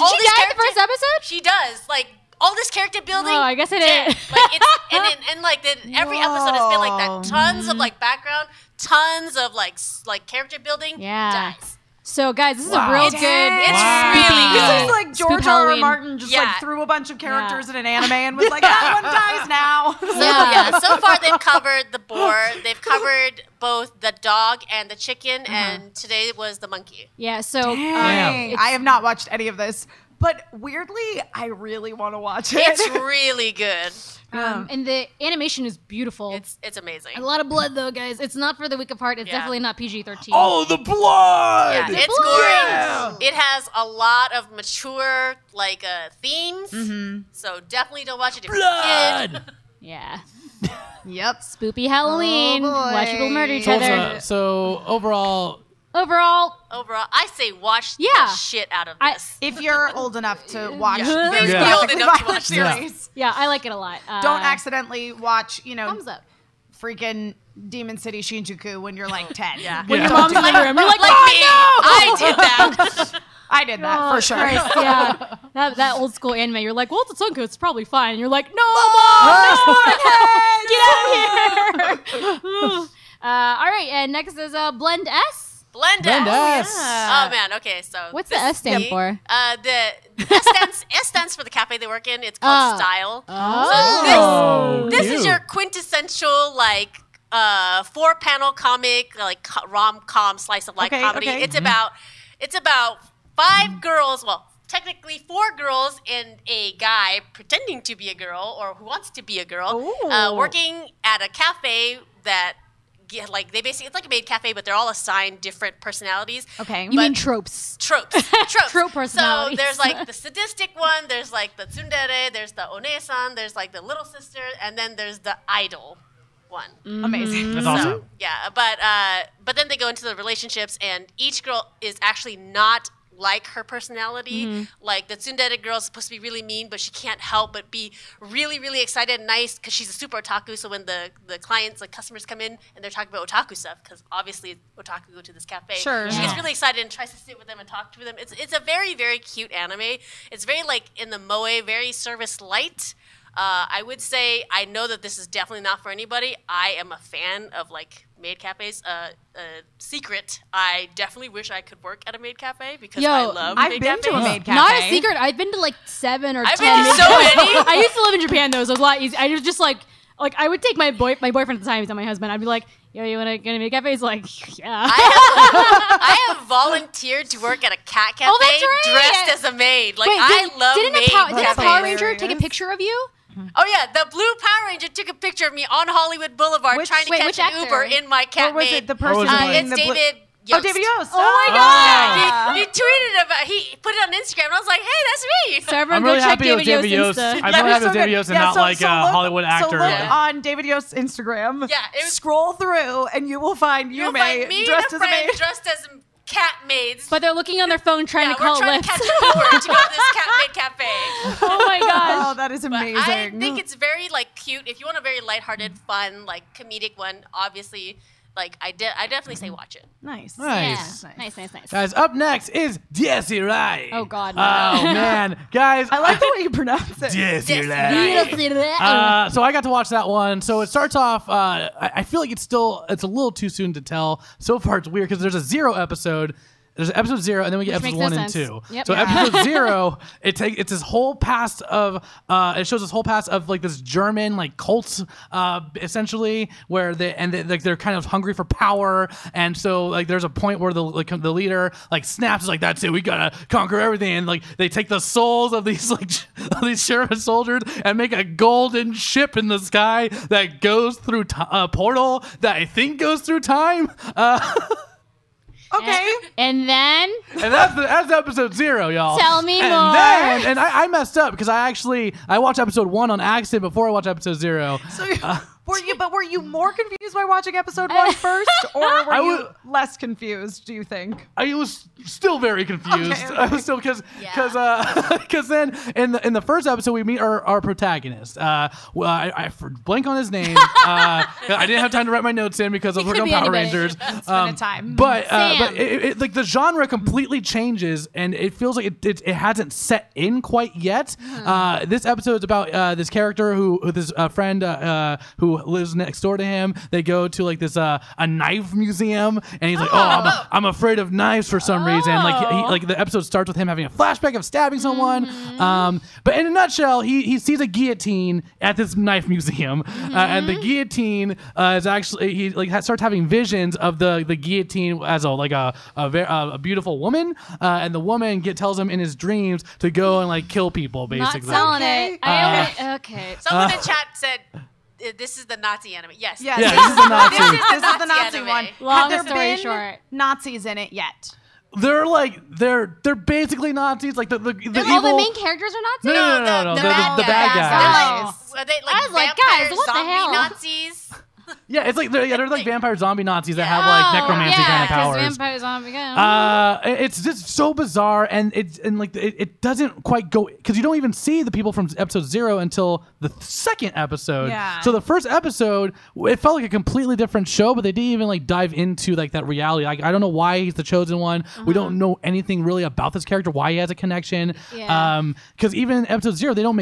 all she this die in the character- first episode? She does like. All this character building. Oh, I guess I dead. didn't. Like it's and like every episode has been like that. Tons of like background, tons of like character building. Yeah. Dies. So, guys, this is a Wow. real It's good. Wow. really This good. is like Spook George R. R. Halloween. Martin just Yeah. like threw a bunch of characters in an anime and was like, that one dies now. So yeah, so far they've covered the boar, they've covered both the dog and the chicken, and today was the monkey. Yeah. So, Dang. it's- I have not watched any of this, but weirdly, I really want to watch it. It's really good. and the animation is beautiful. It's amazing. a lot of blood, though, guys. It's not for the weak of heart. It's Yeah. definitely not PG-13. Oh, the blood! Yeah, it's Yeah. gory. It has a lot of mature like themes. So definitely don't watch it if you're a kid. Blood! Yeah. Yep. Spoopy Halloween. Oh, boy. Watch people murder each So, other. so overall, Overall, Overall, I say watch Yeah. the shit out of I- this. If you're old enough to watch Yeah. very Please be old graphically enough to violent watch this. series, yeah, I like it a lot. don't accidentally watch, Thumbs up. freaking Demon City Shinjuku when you're like 10. Yeah. When Yeah. your mom's in the room, you're like, Like "Oh, me, no!" I did that. I did that Oh, for sure. Christ, yeah, that old school anime. You're like, well, it's a Sunko. It's probably fine. And you're like, no, mom, get out of here. All right, and next is Blend S. Blend Blend S. S. Oh man, okay, so What's the this S stand is- for? The S stands for the cafe they work in. It's called Oh. Style. Oh, This is cute. your quintessential like 4-panel comic, like rom-com slice of life Okay, comedy. okay. It's about 5 girls, well, technically 4 girls and a guy pretending to be a girl or who wants to be a girl, Ooh. working at a cafe that like they basically, it's like a maid cafe, but they're all assigned different personalities. Okay. You But- mean tropes? Tropes. Trope personalities. So there's like the sadistic one, there's like the tsundere, there's the onesan, there's like the little sister, and then there's the idol one. Amazing. That's So, awesome. yeah, but then they go into the relationships, and each girl is actually not like her personality. Like the tsundere girl is supposed to be really mean, but she can't help but be really, really excited and nice because she's a super otaku. So when the clients, like customers come in and they're talking about otaku stuff, because obviously otaku go to this cafe, Sure. she gets Yeah. really excited and tries to sit with them and talk to them. It's a very, very cute anime. It's very like in the moe, very service light. I would say I know that this is definitely not for anybody. I am a fan of like maid cafes. Secret. I definitely wish I could work at a maid cafe because I love I've maid been cafes. to a maid cafe. Not a secret. I've been to like 7 or 10. I've been to so many. I used to live in Japan though, so it was a lot easier. I was just like I would take my boyfriend at the time, he's not my husband. I'd be like, yo, you want to go to a maid cafe? He's like, yeah. I have volunteered to work at a cat cafe that's right. dressed as a maid. Like Wait, I love didn't maid didn't a cafes. Power Ranger take a picture of you? Oh yeah, the blue Power Ranger took a picture of me on Hollywood Boulevard trying to catch which an actor? Uber in my cat Or was maid. it the person was it being It's the David. Oh, David Yost. Oh my Yeah, he tweeted about. He put it on Instagram, and I was like, "Hey, that's me." So everyone I'm go really check happy with David Yost. Insta. I'm really happy with David Yost and not like a look- Hollywood actor. So look Yeah. on David Yost's Instagram. Yeah, it was- Scroll through, and you will find You'll find me dressed and a as a friend maid. dressed as cat maids. But they're looking on their phone trying yeah, to call we're trying Lyft. to catch an Uber to go to this cat maid cafe. Oh my gosh. Oh, that is But amazing. I think it's very like cute. If you want a very lighthearted, fun, like comedic one, obviously, like I definitely say watch it. nice. Nice. Yeah. Nice. Guys, up next is Irae. Oh God. No. Oh man, guys. I like the way you pronounce it. So I got to watch that one. So it starts off. I feel like it's a little too soon to tell. So far, it's weird because there's a 0 episode. There's episode 0, and then we get Which episodes makes 1 no and 2. sense. Yep. So Yeah. episode 0, it's this whole past of it shows this whole past of like this German like cult essentially where they're kind of hungry for power, and so like there's a point where the leader like snaps, is like, that's it, we gotta conquer everything, and like they take the souls of these of these Sherman soldiers and make a golden ship in the sky that goes through a portal that I think goes through time. Okay. And then And that's episode 0, y'all. Tell me and more. Then, I messed up because I watched episode 1 on accident before I watched episode 0. So were you more confused by watching episode 1 first, or were you less confused? Do you think? I was still very confused. Okay. I was still because then in the first episode we meet our protagonist. I blank on his name. I didn't have time to write my notes in because I was working on could be Power anybody. Rangers. It's been a time. But Sam. it like the genre completely changes, and it feels like it hasn't set in quite yet. This episode is about this character who this friend who lives next door to him. They go to like this a knife museum, and he's like, I'm afraid of knives for some reason. Like the episode starts with him having a flashback of stabbing someone. But in a nutshell, he sees a guillotine at this knife museum, and the guillotine is actually he starts having visions of the guillotine as a beautiful woman, and the woman tells him in his dreams to go and like kill people, basically. not selling Okay. it. Okay. Someone in chat said, "This is the Nazi anime." Yes. Yes. Yeah, this is the Nazi. This is the Nazi Nazi anime. one. Long Have there story been short. Nazis in it yet? They're basically Nazis, like the All evil. the main characters are Nazis? No, the the bad guys. guys. Are they like I was like, vampire guys, what the zombie hell? Nazis? Yeah, it's like they're like vampire zombie Nazis that have like necromancy kind of powers. Vampire zombie. It's just so bizarre, and it doesn't quite go because you don't even see the people from episode 0 until the second episode. Yeah. So the first episode, it felt like a completely different show, but they didn't even like dive into like that reality. Like I don't know why he's the chosen one. We don't know anything really about this character, why he has a connection. Yeah. Because even in episode 0, they don't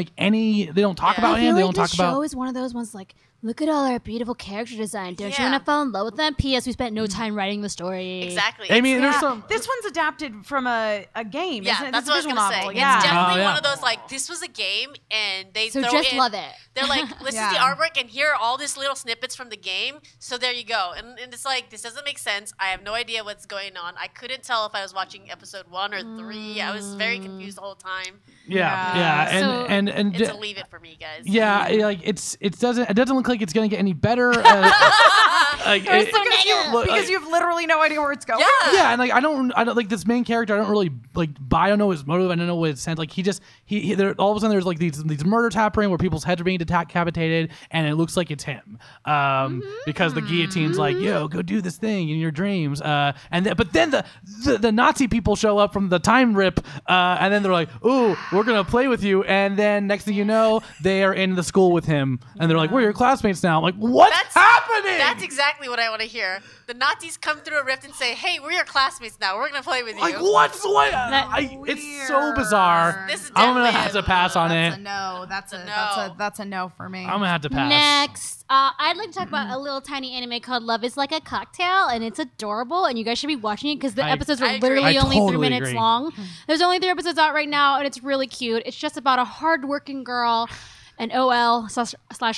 talk about him. They don't talk about. Show is one of those ones like, look at all our beautiful character design. Don't you Yeah. want to fall in love with them? P.S. We spent no time writing the story. Exactly. I mean, there's Yeah. some. This one's adapted from a game. Yeah, isn't it? that's It's a what I was visual gonna novel. say. Yeah. It's definitely Oh, yeah. one of those like this was a game, and they So throw just in, love it. They're like, this is the Yeah. artwork, and here are all these little snippets from the game. So there you go, and it's like this doesn't make sense. I have no idea what's going on. I couldn't tell if I was watching episode 1 or 3. I was very confused the whole time. Yeah, So and It's a leave it for me, guys. yeah, like it doesn't look like it's gonna get any better. Because you have literally no idea where it's going. Yeah, and like I don't like this main character. I don't really like buy. I don't know his motive. I don't know what his sense. Like he there, all of a sudden there's like these murders happening where people's heads are being decapitated, and it looks like it's him. Because the guillotine's like, yo, go do this thing in your dreams. But then the Nazi people show up from the time rip, and then they're like, ooh, we're gonna play with you. And then next thing you know, they are in the school with him, and they're like, we're your classmates now. I'm like, what's happening? That's exactly exactly what I want to hear. The Nazis come through a rift and say, "Hey, we're your classmates now. We're gonna play with you." Like what? It's so bizarre. This is I'm gonna definitely have to pass on That's it. a no. That's a no. That's a no for me. I'm gonna have to pass. Next, I'd like to talk about a little tiny anime called Love is Like a Cocktail, and it's adorable, and you guys should be watching it because the episodes are literally only 3 minutes long. There's only 3 episodes out right now, and it's really cute. It's just about a hardworking girl, an OL /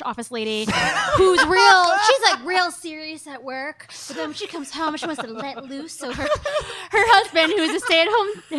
office lady who's she's like real serious at work, but then when she comes home, she wants to let loose. So her husband, who is a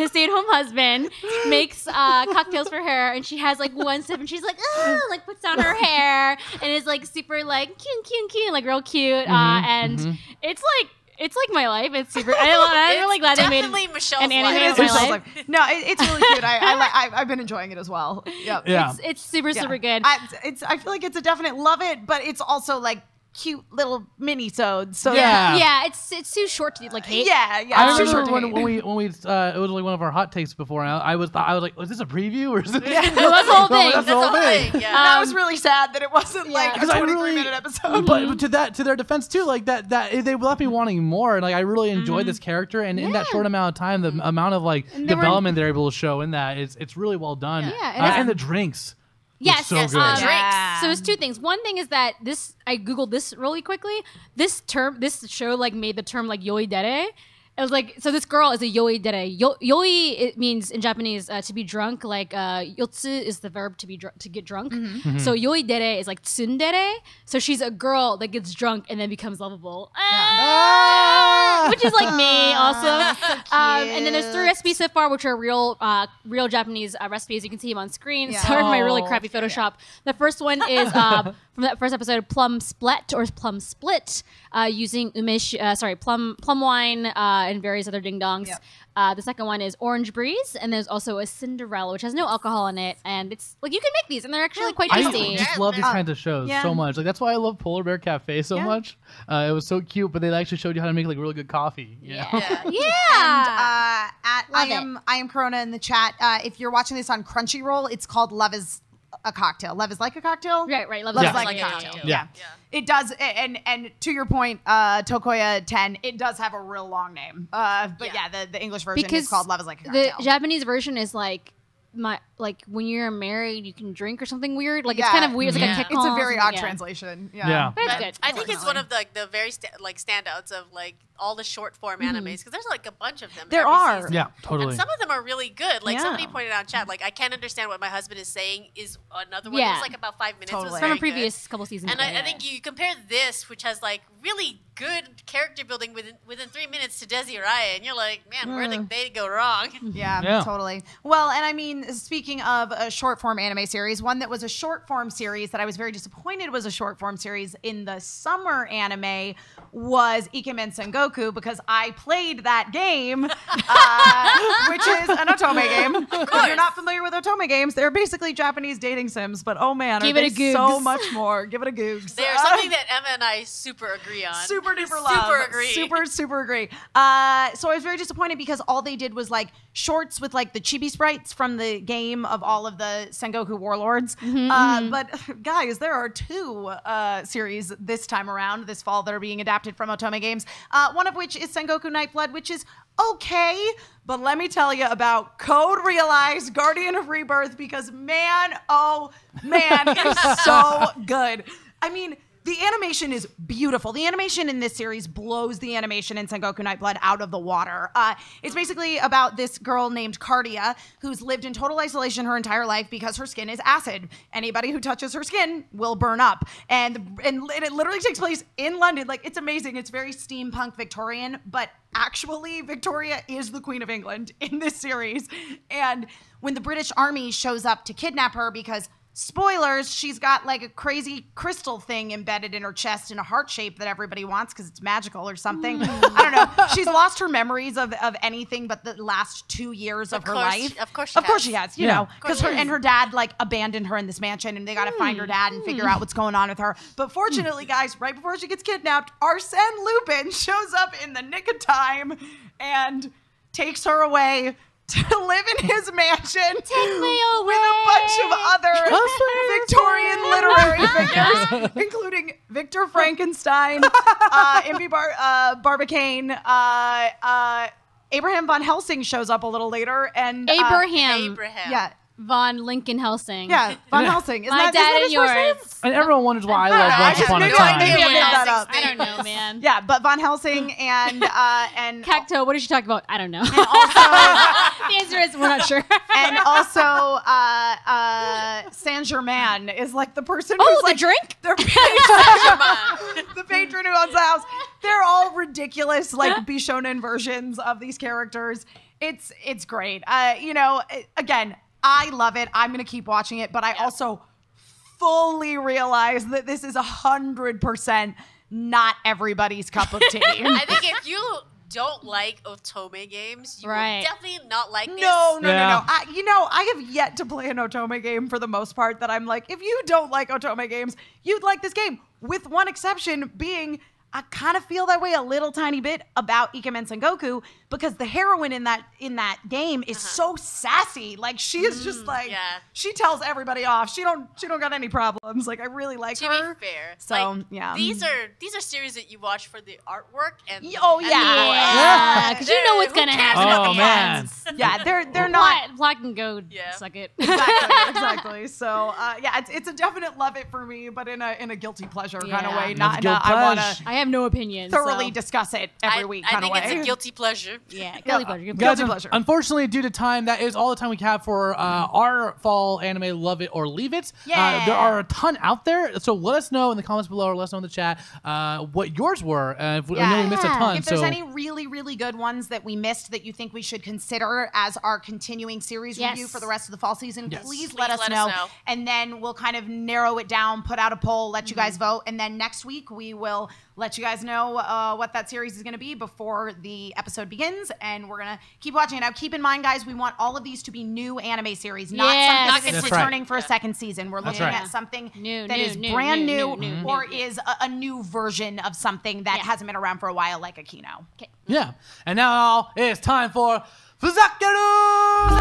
stay-at-home husband, makes cocktails for her, and she has like one sip, and she's like, oh, like puts down her hair, and is like super like cute, like real cute, and it's like my life. It's super. I'm really glad they made an anime of my life. No, it's really cute. I've been enjoying it as well. Yep. Yeah. It's super good. I feel like it's a definite love it, but it's also like cute little mini-sodes. So yeah, it's too short to like hate. Yeah. I remember when we it was like one of our hot takes before, and I was like, was this a preview or is it? Yeah. No, that's the whole thing. That's the whole thing. Yeah. I was really sad that it wasn't like a 23-minute episode. But to their defense too, like that they left me wanting more, and like I really enjoyed this character, and in that short amount of time, the amount of like development they're able to show in that it's really well done. Yeah, and the drinks. Yes, so good. Drinks. So there's 2 things. One thing is that I googled this really quickly. This show like made the term like yoi dere. It was like, so this girl is a yoi dere. Yoi, it means in Japanese to be drunk. Like yotsu is the verb to get drunk. So yoi dere is like tsundere. So she's a girl that gets drunk and then becomes lovable. Which is like me also. And then there's 3 recipes so far, which are real Japanese recipes. You can see them on screen. Sorry for my really crappy Photoshop. The first one is from that first episode, plum split using plum wine and various other ding dongs. The second one is orange breeze, and there's also a Cinderella, which has no alcohol in it, and it's like you can make these, and they're actually quite tasty. I just love these kinds of shows so much. Like that's why I love Polar Bear Cafe so much. It was so cute, but they actually showed you how to make like really good coffee. Yeah. I am Corona in the chat. If you're watching this on Crunchyroll, it's called Love is a Cocktail. Love is like a cocktail. Right. Love Love is is like a cocktail. Yeah. It does, and to your point, Tokoya 10, it does have a real long name. But the English version is called Love is like a Cocktail. The Japanese version is like when you're married, you can drink or something weird. Like it's kind of weird. It's like a it's a very odd translation. Yeah. But it's good. I think it's one of the very standouts of like all the short form animes because there's like a bunch of them. There are. Yeah, totally. And some of them are really good. Like somebody pointed out in chat, like I can't understand what my husband is saying is another one. It was like about 5 minutes. Totally. It was From very a previous good. couple seasons. And I think you compare this, which has like really good character building within 3 minutes to Desi Irae, and you're like, man, where did they go wrong? Yeah, totally. Well, and I mean, speaking of a short form anime series, one that was a short form series that I was very disappointed was a short form series in the summer anime was Ikemen Sengoku because I played that game, which is an otome game. If you're not familiar with otome games, they're basically Japanese dating sims, but oh man, give are it they a so much more. Give it a googs. They're something that Emma and I super agree on. Super duper love. Super agree. Super agree. So I was very disappointed because all they did was like shorts with like the chibi sprites from the game of all of the Sengoku warlords. But guys, there are 2 series this time around, this fall, that are being adapted from Otome games. One of which is Sengoku Nightblood, which is okay, but let me tell you about Code Realized Guardian of Rebirth because man, oh man, it is so good. I mean, the animation is beautiful. The animation in this series blows the animation in Sengoku Nightblood out of the water. It's basically about this girl named Cardia who's lived in total isolation her entire life because her skin is acid. Anybody who touches her skin will burn up. And it literally takes place in London. Like, it's amazing. It's very steampunk Victorian, but actually Victoria is the Queen of England in this series. And when the British Army shows up to kidnap her because spoilers, she's got like a crazy crystal thing embedded in her chest in a heart shape that everybody wants because it's magical or something. I don't know. She's lost her memories of anything but the last 2 years of her life. Of course she has, you know, because her dad like abandoned her in this mansion and they got to find her dad and figure out what's going on with her. But fortunately, guys, right before she gets kidnapped, Arsène Lupin shows up in the nick of time and takes her away to live in his mansion Take me away with a bunch of other Victorian literary figures, including Victor Frankenstein, Impy Barbicane, Abraham Von Helsing shows up a little later, and Abraham. Yeah. Von Lincoln Helsing. Yeah, Von Helsing. Isn't My that, dad isn't and that his yours. first name? And everyone wonders why I love Once Upon a maybe Time. maybe I made that up. I don't know, man. Yeah, but Von Helsing and Cacto, what did she talk about? I don't know. and also The answer is we're not sure. and also Saint Germain is like the person Oh, who's the like drink? the patron, the patron who owns the house. They're all ridiculous, like Bishonen versions of these characters. It's great. Again, I love it. I'm gonna keep watching it, but I also fully realize that this is 100% not everybody's cup of tea. I think if you don't like otome games, you will definitely not like this. No. I have yet to play an otome game for the most part that I'm like, if you don't like otome games, you'd like this game. With one exception being, I kind of feel that way a little tiny bit about Ikemen Sengoku because the heroine in that game is so sassy. Like she is just like she tells everybody off. She don't got any problems. Like I really like her. To be fair, so these are series that you watch for the artwork and because you know what's gonna happen. Oh man, yeah, they're not. Black and go suck it. Exactly. So it's a definite love it for me, but in a guilty pleasure kind of way. Not I want to. I have no opinion. Thoroughly discuss it every week kind of way. I think it's a guilty pleasure. Yeah, guilty pleasure. Guilty pleasure. Unfortunately, due to time, that is all the time we have for our fall anime Love It or Leave It. Yeah. There are a ton out there, so let us know in the comments below or let us know in the chat what yours were. I know we missed a ton. If there's any really, really good ones that we missed that you think we should consider as our continuing series review for the rest of the fall season, please let us know. And then we'll kind of narrow it down, put out a poll, let you guys vote, and then next week we will let you guys know what that series is going to be before the episode begins, and we're going to keep watching it. Now, keep in mind, guys, we want all of these to be new anime series, not something that's returning for a second season. We're looking at something that is brand new or is a new version of something that hasn't been around for a while, like a Kino. Okay. Yeah. And now it's time for Fuzakeru!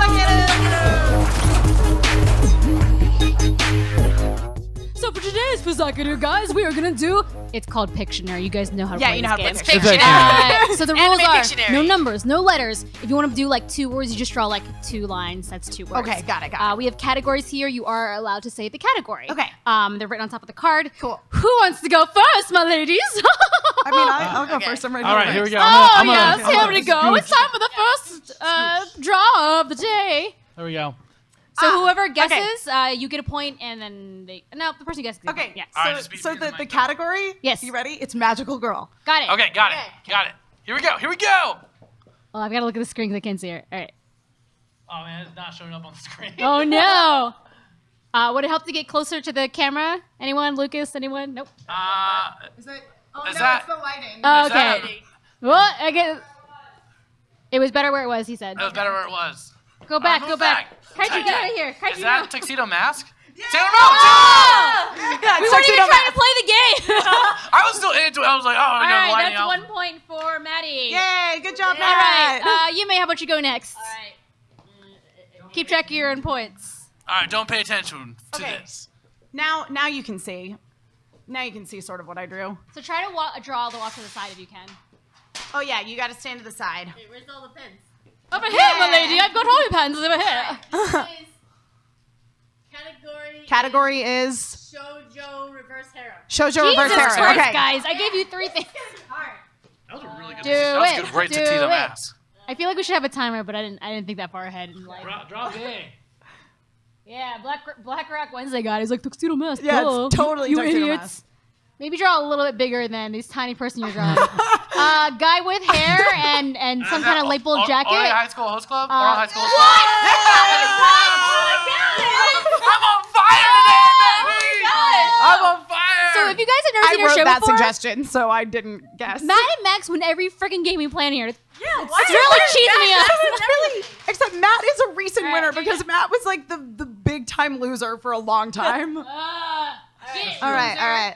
So for today's Fuzakeru, guys, we are gonna do. It's called Pictionary. You guys know how to play you know how to this play game. Pictionary. So the rules are Pictionary. no numbers, no letters. If you want to do like 2 words, you just draw like 2 lines. That's 2 words. Okay, got it. We have categories here. You are allowed to say the category. Okay. They're written on top of the card. Cool. Who wants to go first, my ladies? I mean, I'll go first. I'm ready. All right, here we go. Yes, here we go. It's time for the first draw of the day. There we go. So whoever guesses, you get a point, and then the person who guesses. Gets a point. Yeah. So the category. Yes. You ready? It's magical girl. Got it. Okay, got it. Here we go. Well, I've got to look at the screen because I can't see it. All right. Oh man, it's not showing up on the screen. Oh no. Would it help to get closer to the camera? Anyone? Lucas? Anyone? Nope. Is it? Oh Is no, that- it's the lighting. Oh, okay. Well, I guess it was better where it was. He said. That was better where it was. Go back. Move Go back. back. Kaiju, get out of here. Kaiju, Is that no. Tuxedo Mask? Yeah! We weren't even trying to play the game. I was still into it. I was like, All right, that's 1 point for Maddie. Yay! Good job, All Matt. right, Yume, how about you go next? All right. Keep track of your own points. All right, don't pay attention to Okay. this. Now you can see. Now you can see sort of what I drew. So try to draw the walk to the side if you can. Oh yeah, you got to stand to the side. Hey, where's all the pens? Over here, my lady. I've got all your pens over here. Category is Shoujo Reverse Harem. Shoujo Reverse Jesus Harem. Christ, Okay. guys. I gave you 3 things. That was a really good. Do That was it. a good great Do Tuxedo it. Mask. I feel like we should have a timer, but I didn't think that far ahead in life. Draw big. Yeah, Black Rock Wednesday guy is like Tuxedo Mask. Yeah, duh. it's totally you Tuxedo idiots. Mask. Maybe draw a little bit bigger than this tiny person you're drawing. Guy with hair and some kind of light bulb jacket. Oral High School Host Club? Oral High School Host Club? I'm on fire today, baby! I'm on fire! So if you guys have never seen I our wrote show that before, suggestion, so I didn't guess. Matt and Max win every freaking game we plan here. Yeah, It's really cheesing me up. It's really, except Matt is a recent winner because Matt was like the big time loser for a long time. Get it, All right, loser. all right.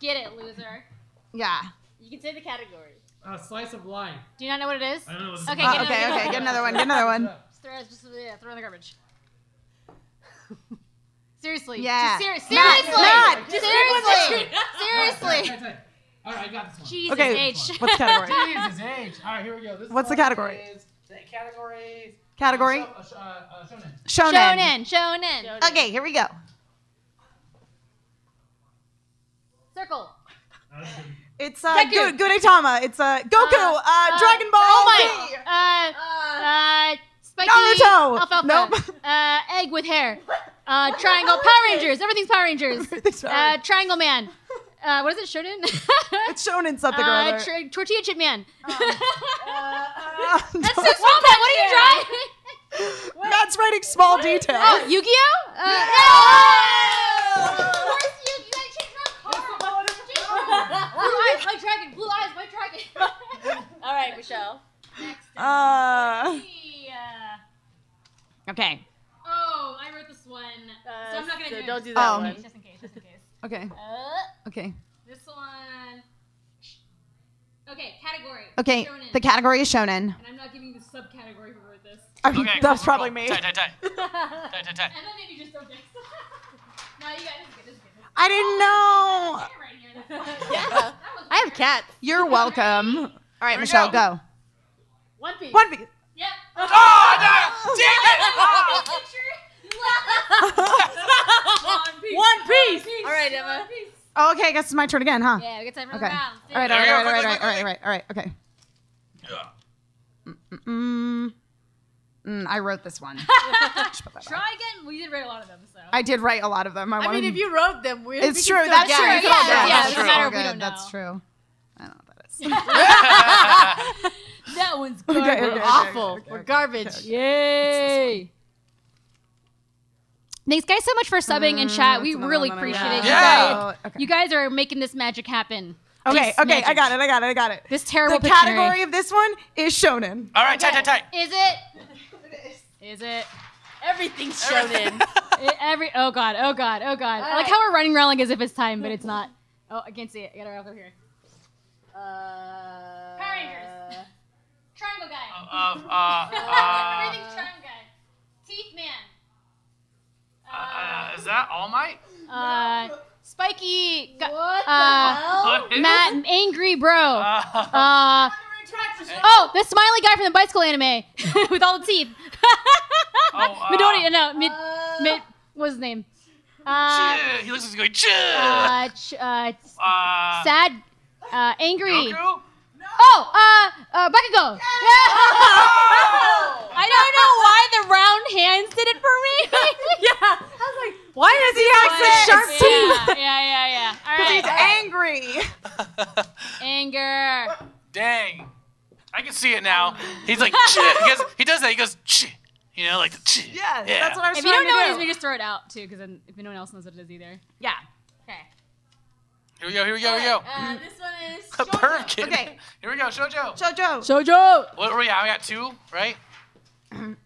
Get it, loser. Yeah. You can say the category. Slice of life. Do you not know what it is? I don't know what Okay, Okay, get another one, get another one. Just throw it in the garbage. Seriously. Yeah. Seriously. Matt, Seriously. All right, I got this one. Jesus Okay, H. what's the category? Jesus H. All right, here we go. What's the category? Category. Category? Shonen. Shonen. Okay, here we go. Circle. It's Deku. Gudetama. It's Goku. Dragon Ball. Oh Z. my. Spiky. Naruto. Alfalfa. Nope. Egg with hair. Triangle. Power Rangers. Everything's Power Rangers. Everything's Power Rangers. Triangle Man. What is it? Shonen? It's Shonen something or other. Tortilla Chip Man. That's That's so small, man. What are you drawing? Matt's writing small details. Oh, Yu-Gi-Oh? Blue eyes, white dragon. Blue eyes, white dragon. All right, Michelle. Next. Okay. Oh, I wrote this one. So I'm not going to do it. Don't do that one. Just in case. Okay. Okay. This one. Okay, category. Okay. Shonen. The category is Shonen. And I'm not giving you the subcategory who wrote this. That's probably me. Tie. And then maybe just don't fix. No, you guys, this is good. I didn't know. Right here. Yeah. I have cats. You're welcome. All right, Here we Michelle, go. go. One Piece. One Piece. Yep. Oh, no! Damn it! One piece. All right, Emma. Oh, okay, I guess it's my turn again, huh? Yeah, we get time for Okay. the round. All right, There we go, all right, okay. I wrote this one. Try again. We did write a lot of them, so. I did write a lot of them. I mean, if you wrote them, It's true. That's true. Yeah, That's doesn't true. matter if we don't know. That's true. I don't know what that is. That one's Okay, garbage. okay. awful. We're garbage. Yay! Thanks, guys, so much for subbing in chat. We that's another really one I appreciate got. it. Yeah. You guys are making this magic happen. Okay, This okay, magic. I got it. This terrible The Pictionary. category of this one is Shonen. All right, tie. Is it? Is it? Everything's shonen. Oh god. I like how we're running around like as if it's time, but it's not. Oh, I can't see it. I gotta go here. Power Rangers. Triangle guy. Everything's triangle guy. Teeth man. Is that All Might? Spiky. What is Matt, angry bro. Oh, the smiley guy from the bicycle anime with all the teeth. Midori, no, mid, what's his name? He looks like he's going, sad, angry. Goku? Bakugo. I don't know why the round hands did it for me. Yeah. I was like, why does he have such sharp teeth? Yeah. All He's right. angry. Anger. Dang. I can see it now. He's like, he does that. He goes, you know, like, Yeah, that's what I was If you don't know what it is, to we just throw it out too, because then if no one else knows what it is either. Yeah. Okay. Here we go. This one is A perv kid. Okay. Here we go. Shoujo. Shoujo. What were we at? We got 2, right?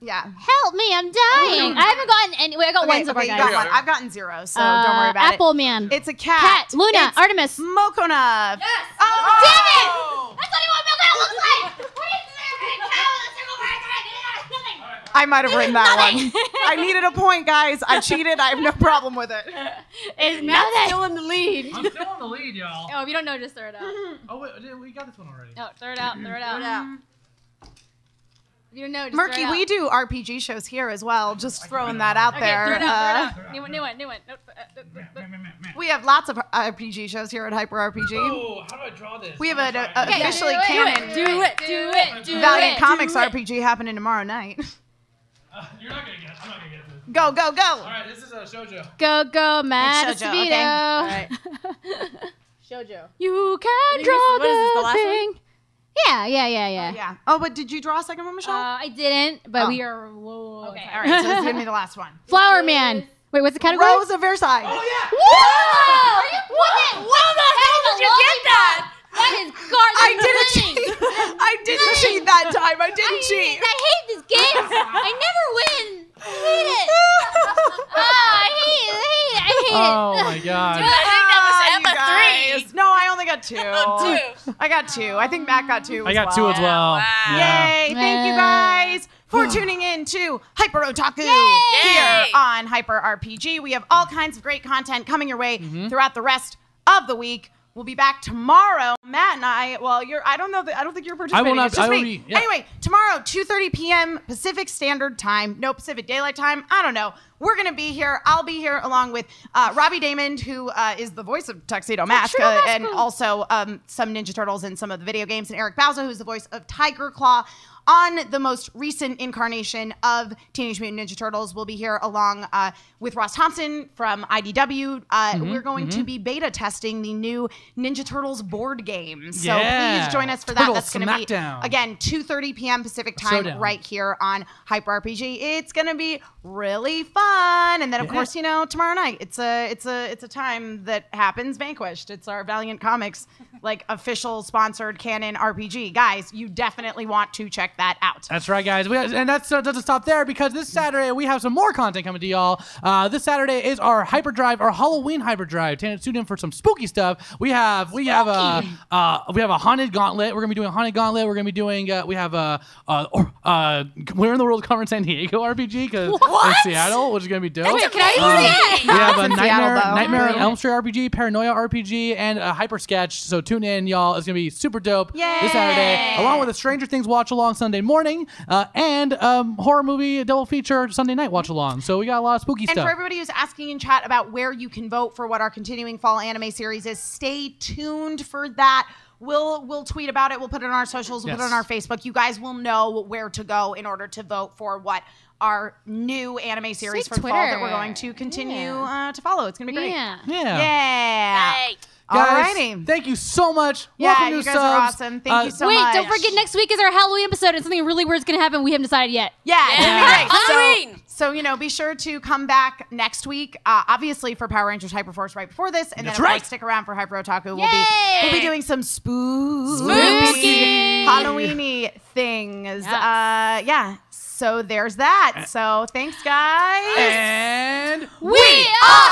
Yeah. Help me, I'm dying. I haven't gotten any. Wait, I got one so far, you guys. got one. I've gotten 0, so don't worry about Apple Man. it. It's a cat. Luna. It's Artemis. Mokona. Yes. Oh, Damn it! Oh! That's not even what Milk looks like! What is this? I might have written that one. I needed a point, guys. I cheated. I have no problem with it. It's nothing. still in the lead. I'm still in the lead, y'all. Oh, if you don't know, just throw it out. Oh, wait. We got this one already. No, throw it out. Throw it out. If you don't know, just Murky, throw it out. we do RPG shows here as well. Just throwing that out Okay, there. throw it out. New one. Nope. We have lots of RPG shows here at HyperRPG. Oh, how do I draw this? We have an Okay, officially do it. canon Do it. Valiant Comics RPG happening tomorrow night. You're not going to get it. I'm not going to get this. Go. All right, this is a shoujo. Go, Matt It's shoujo, okay. All right. Shoujo. You can draw what is this, the the last thing. Yeah. Yeah. Oh, but did you draw a second one, Michelle? I didn't, but Oh. we are low. Okay. All right. So this is gonna be the last one. Flower Man. Wait, what's the category? Rose of Versailles. Oh, yeah. Whoa! What the hell did you get that? That is garbage. I didn't cheat. I didn't cheat that time. I didn't cheat. I hate this game. I never win. I hate it. I hate it. Oh, my God. I think that was You Emma guys. 3. No, I only got got two. I got two. I think Matt got two. I got two as well. Wow. Yeah. Yay! Thank you guys for tuning in to HyperOtaku here on Hyper RPG. We have all kinds of great content coming your way throughout the rest of the week. We'll be back tomorrow. Matt and I, I don't think you're participating. I will not. It's just I will me. be, yeah. Anyway, tomorrow, 2:30 p.m. Pacific Standard Time. No Pacific Daylight Time. I don't know. We're going to be here. I'll be here along with Robbie Damon, who is the voice of Tuxedo Mask, and also some Ninja Turtles in some of the video games, and Eric Bauza, who's the voice of Tiger Claw on the most recent incarnation of Teenage Mutant Ninja Turtles. We'll be here along with Ross Thompson from IDW. We're going to be beta testing the new Ninja Turtles board game. So please join us for that. That's going to be, again, 2:30 p.m. Pacific time right here on Hyper RPG. It's going to be really fun. And then, of course, tomorrow night, it's a time that happens, Vanquished. It's our Valiant Comics, official sponsored canon RPG. Guys, you definitely want to check that out. That's right, guys. And that doesn't stop there, because this Saturday we have some more content coming to y'all. This Saturday is our Hyperdrive, our Halloween Hyperdrive. Tune in for some spooky stuff. We have a haunted gauntlet. We're gonna be doing a haunted gauntlet. We're gonna be doing where in the World Conference San Diego RPG, because in Seattle, which is gonna be dope. Wait, can I we have a Seattle, Nightmare on Elm Street RPG, Paranoia RPG, and a Hyper Sketch. So tune in, y'all. It's gonna be super dope this Saturday, along with a Stranger Things watch along Sunday morning, and horror movie double feature Sunday night watch along. So we got a lot of spooky stuff. And for everybody who's asking in chat about where you can vote for what our continuing fall anime series is, stay tuned for that. We'll tweet about it. We'll put it on our socials. We'll put it on our Facebook. You guys will know where to go in order to vote for what our new anime series for the fall that we're going to continue to follow. It's gonna be great. Yeah. Guys, alrighty. Thank you so much. Yeah, Welcome you to guys subs. are awesome. Thank you so much. Wait, don't forget next week is our Halloween episode, and something really weird's gonna happen. We haven't decided yet. Yeah, it's gonna be great. Halloween. So be sure to come back next week. Obviously for Power Rangers Hyperforce right before this, and then of course stick around for HyperOtaku. We'll be doing some spooky Halloweeny things. So there's that. So thanks, guys. And We are